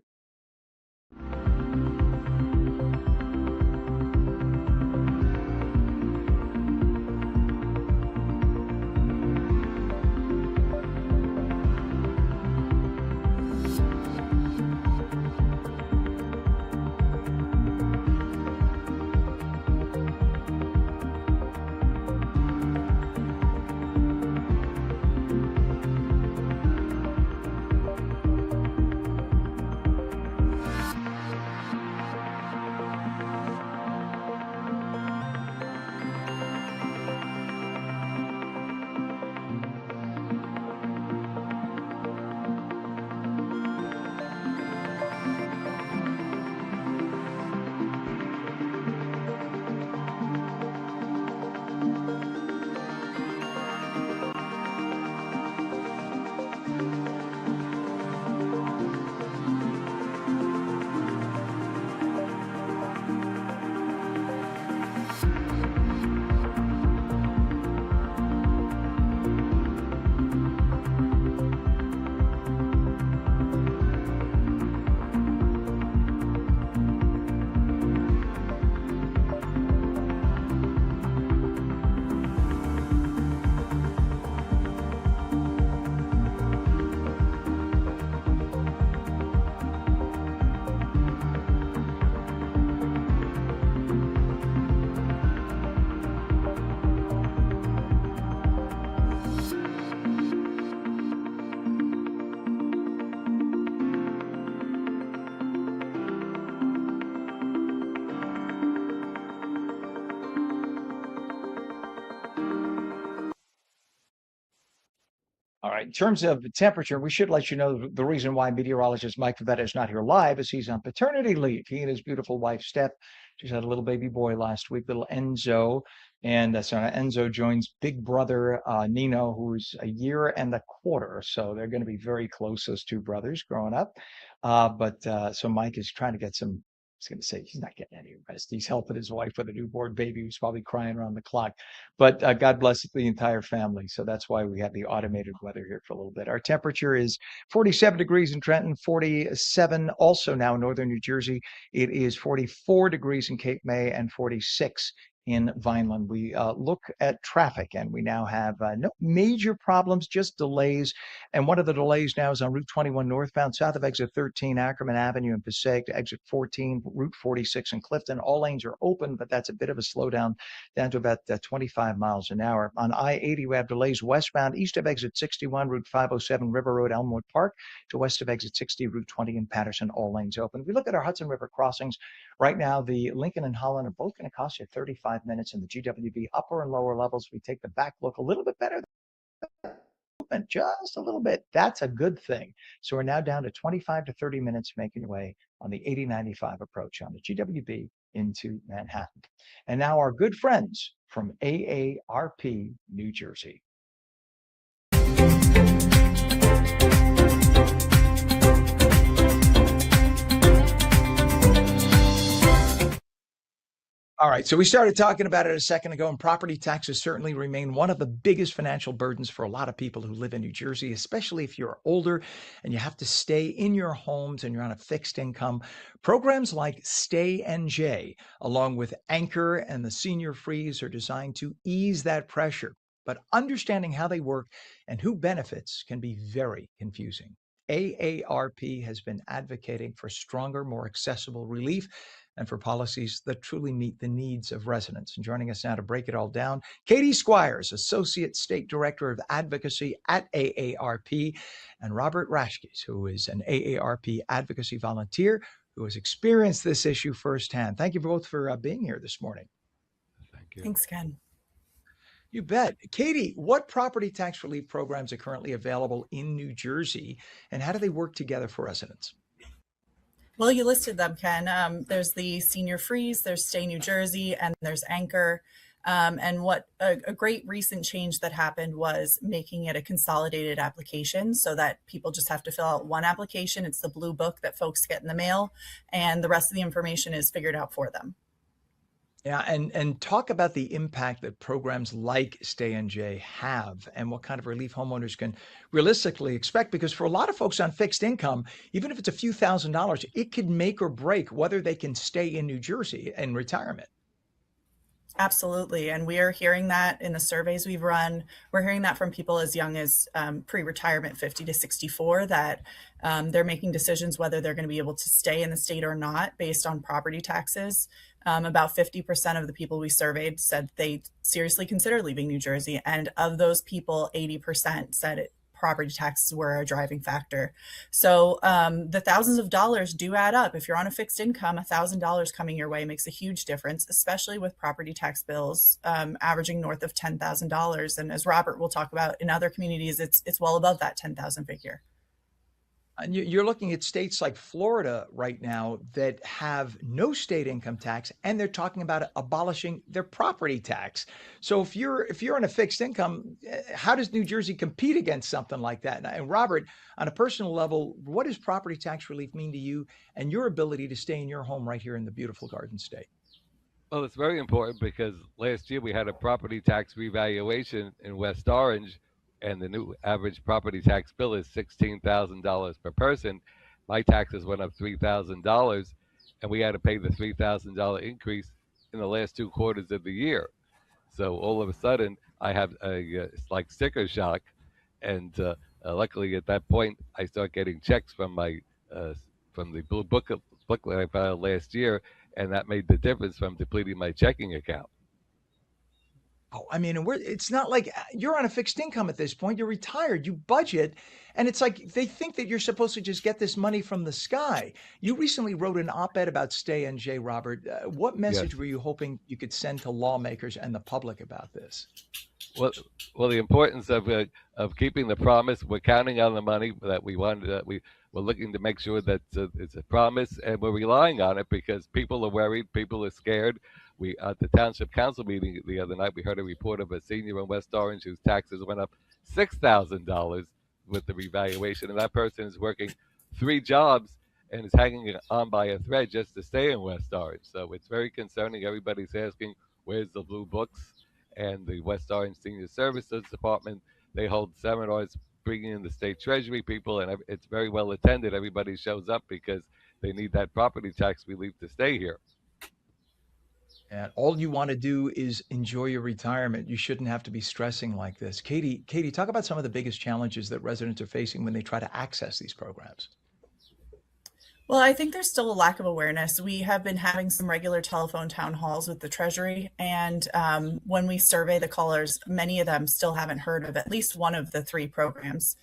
right. In terms of the temperature, we should let you know the reason why meteorologist Mike Favetta is not here live is he's on paternity leave. He and his beautiful wife, Steph, just had a little baby boy last week, little Enzo. And so Enzo joins big brother Nino, who's a year and a quarter. So they're going to be very close, those two brothers growing up. So Mike is trying to get some. I was going to say he's not getting any rest. He's helping his wife with a newborn baby who's probably crying around the clock. But God bless the entire family. So that's why we have the automated weather here for a little bit. Our temperature is 47 degrees in Trenton, 47 also now in northern New Jersey. It is 44 degrees in Cape May and 46 in Vineland. We look at traffic, and we now have no major problems, just delays. And one of the delays now is on Route 21 northbound, south of exit 13, Ackerman Avenue in Passaic to exit 14, Route 46 in Clifton. All lanes are open, but that's a bit of a slowdown down to about 25 miles an hour. On I-80, we have delays westbound, east of exit 61, Route 507, River Road, Elmwood Park, to west of exit 60, Route 20 in Patterson. All lanes open. If we look at our Hudson River crossings, right now, the Lincoln and Holland are both going to cost you 35 minutes in the GWB upper and lower levels. We take the back look a little bit better, just a little bit. That's a good thing. So we're now down to 25 to 30 minutes making your way on the 8095 approach on the GWB into Manhattan. And now our good friends from AARP New Jersey. All right, so we started talking about it a second ago, and property taxes certainly remain one of the biggest financial burdens for a lot of people who live in New Jersey, especially if you're older and you have to stay in your homes and you're on a fixed income. Programs like Stay NJ, along with Anchor and the Senior Freeze, are designed to ease that pressure. But understanding how they work and who benefits can be very confusing. AARP has been advocating for stronger, more accessible relief and for policies that truly meet the needs of residents. And joining us now to break it all down, Katie Squires, Associate State Director of Advocacy at AARP, and Robert Rashkes, who is an AARP advocacy volunteer who has experienced this issue firsthand. Thank you both for being here this morning. Thank you. Thanks, Ken. You bet. Katie, what property tax relief programs are currently available in New Jersey, and how do they work together for residents? Well, you listed them, Ken. There's the Senior Freeze, there's Stay New Jersey, and there's Anchor. And what a great recent change that happened was making it a consolidated application so that people just have to fill out one application. It's the blue book that folks get in the mail, and the rest of the information is figured out for them. Yeah, and talk about the impact that programs like Stay NJ have and what kind of relief homeowners can realistically expect. Because for a lot of folks on fixed income, even if it's a few $1,000s, it could make or break whether they can stay in New Jersey in retirement. Absolutely. And we are hearing that in the surveys we've run. We're hearing that from people as young as pre-retirement, 50 to 64, that they're making decisions whether they're going to be able to stay in the state or not based on property taxes. About 50% of the people we surveyed said they seriously consider leaving New Jersey. And of those people, 80% said property taxes were a driving factor. So the thousands of dollars do add up. If you're on a fixed income, $1,000 coming your way makes a huge difference, especially with property tax bills averaging north of $10,000. And as Robert will talk about, in other communities, it's well above that 10,000 figure. And you're looking at states like Florida right now that have no state income tax, and they're talking about abolishing their property tax. So if you're on a fixed income, how does New Jersey compete against something like that? And Robert, on a personal level, what does property tax relief mean to you and your ability to stay in your home right here in the beautiful Garden State? Well, it's very important because last year we had a property tax revaluation in West Orange, and the new average property tax bill is $16,000 per person. My taxes went up $3,000, and we had to pay the $3,000 increase in the last 2 quarters of the year. So all of a sudden, I have it's like sticker shock, and luckily at that point, I start getting checks from my from the blue booklet I filed last year, and that made the difference from depleting my checking account. Oh, I mean, and it's not like you're on a fixed income at this point. You're retired, you budget, and it's like they think that you're supposed to just get this money from the sky. You recently wrote an op-ed about Stay NJ, Robert. What Yes. message were you hoping you could send to lawmakers and the public about this? Well, the importance of keeping the promise. We're counting on the money that we wanted. That we're looking to make sure that it's a promise, and we're relying on it because people are worried. People are scared. We at the township council meeting the other night, we heard a report of a senior in West Orange whose taxes went up $6,000 with the revaluation, and that person is working 3 jobs and is hanging on by a thread just to stay in West Orange. So it's very concerning. Everybody's asking, "Where's the blue books?" And the West Orange Senior Services Department, they hold seminars bringing in the state treasury people, and it's very well attended. Everybody shows up because they need that property tax relief to stay here. And all you want to do is enjoy your retirement. You shouldn't have to be stressing like this. Katie, talk about some of the biggest challenges that residents are facing when they try to access these programs. Well, I think there's still a lack of awareness. We have been having some regular telephone town halls with the Treasury, and when we survey the callers, many of them still haven't heard of at least one of the 3 programs.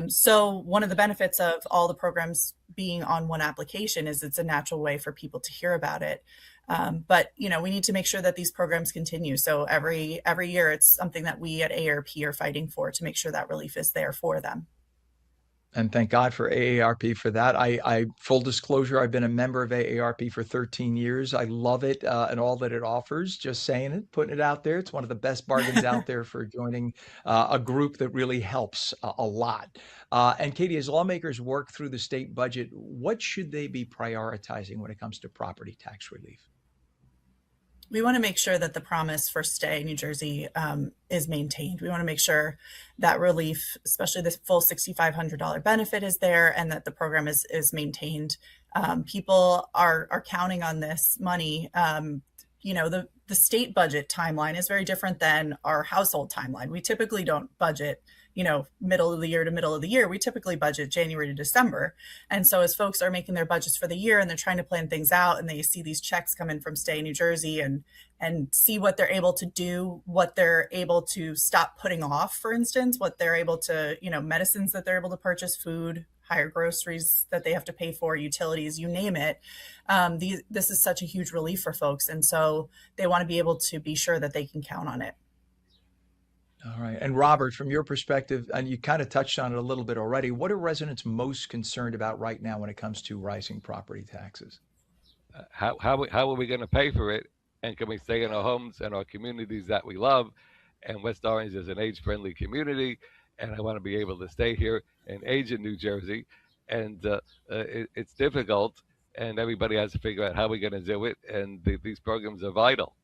So one of the benefits of all the programs being on one application is it's a natural way for people to hear about it. But we need to make sure that these programs continue. So every year, it's something that we at AARP are fighting for to make sure that relief is there for them. And thank God for AARP for that. I full disclosure, I've been a member of AARP for 13 years. I love it and all that it offers. Just saying it, putting it out there. It's one of the best bargains out there for joining a group that really helps a lot. And Katie, as lawmakers work through the state budget, what should they be prioritizing when it comes to property tax relief? We want to make sure that the promise for Stay New Jersey is maintained. We want to make sure that relief, especially the full $6,500 benefit, is there, and that the program is maintained. People are counting on this money. The state budget timeline is very different than our household timeline. We typically don't budget middle of the year to middle of the year. We typically budget January to December. And so as folks are making their budgets for the year and they're trying to plan things out and they see these checks come in from Stay New Jersey and see what they're able to do, what they're able to stop putting off, for instance, what they're able to, medicines that they're able to purchase, food, higher groceries that they have to pay for, utilities, you name it. This is such a huge relief for folks. And so they want to be able to be sure that they can count on it. All right. And Robert, from your perspective, and you kind of touched on it a little bit already, what are residents most concerned about right now when it comes to rising property taxes? How are we going to pay for it? And can we stay in our homes and our communities that we love? And West Orange is an age-friendly community, and I want to be able to stay here and age in New Jersey. And it's difficult, and everybody has to figure out how we're going to do it. And these programs are vital.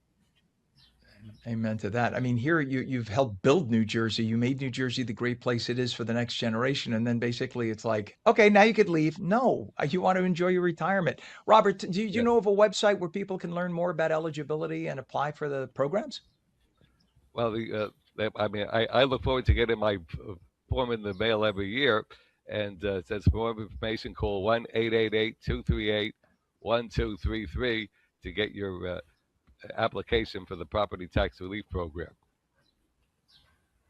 Amen to that. I mean, here you've helped build New Jersey. You made New Jersey the great place it is for the next generation. And then basically it's like, okay, now you could leave. No, you want to enjoy your retirement. Robert, do you know of a website where people can learn more about eligibility and apply for the programs? Well, I look forward to getting my form in the mail every year. And it says for more information, call 1-888-238-1233 to get your application for the property tax relief program.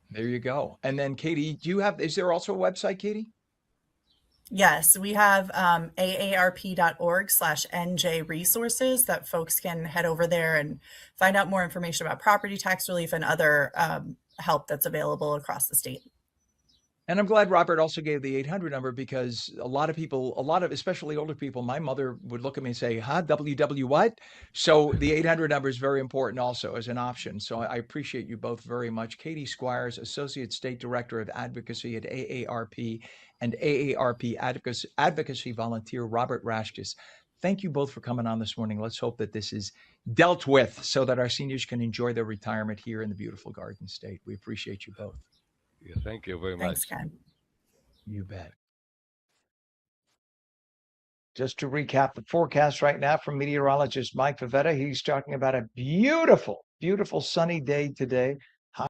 There you go. And then Katie, is there also a website, Katie? Yes, we have aarp.org/NJ resources that folks can head over there and find out more information about property tax relief and other help that's available across the state. And I'm glad Robert also gave the 800 number because a lot of especially older people, my mother would look at me and say, huh, WW what? So the 800 number is very important also as an option. So I appreciate you both very much. Katie Squires, Associate State Director of Advocacy at AARP, and AARP Advocacy Volunteer Robert Rashkis. Thank you both for coming on this morning. Let's hope that this is dealt with so that our seniors can enjoy their retirement here in the beautiful Garden State. We appreciate you both. Yeah, thank you very much. Thanks, Ken. You bet. Just to recap the forecast right now from meteorologist Mike Favetta, he's talking about a beautiful, beautiful sunny day today. High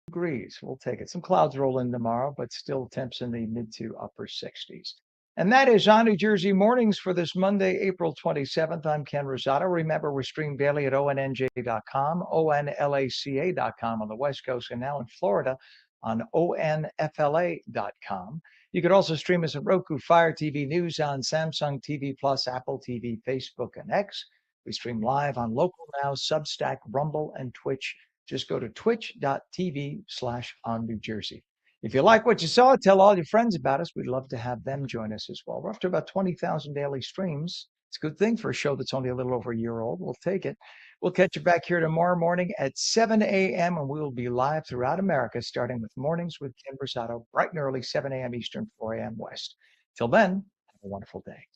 degrees. We'll take it. Some clouds roll in tomorrow, but still temps in the mid to upper 60s. And that is on New Jersey Mornings for this Monday, April 27th. I'm Ken Rosato. Remember, we're streamed daily at onnj.com, onlaca.com on the West Coast, and now in Florida on onfla.com. You could also stream us at Roku, Fire TV News on Samsung TV Plus, Apple TV, Facebook, and X. We stream live on Local Now, Substack, Rumble, and Twitch. Just go to twitch.tv/OnNewJersey. If you like what you saw, tell all your friends about us. We'd love to have them join us as well. We're up to about 20,000 daily streams. It's a good thing for a show that's only a little over a year old. We'll take it. We'll catch you back here tomorrow morning at 7 a.m. and we will be live throughout America, starting with Mornings with Ken Rosato, bright and early, 7 a.m. Eastern, 4 a.m. West. Till then, have a wonderful day.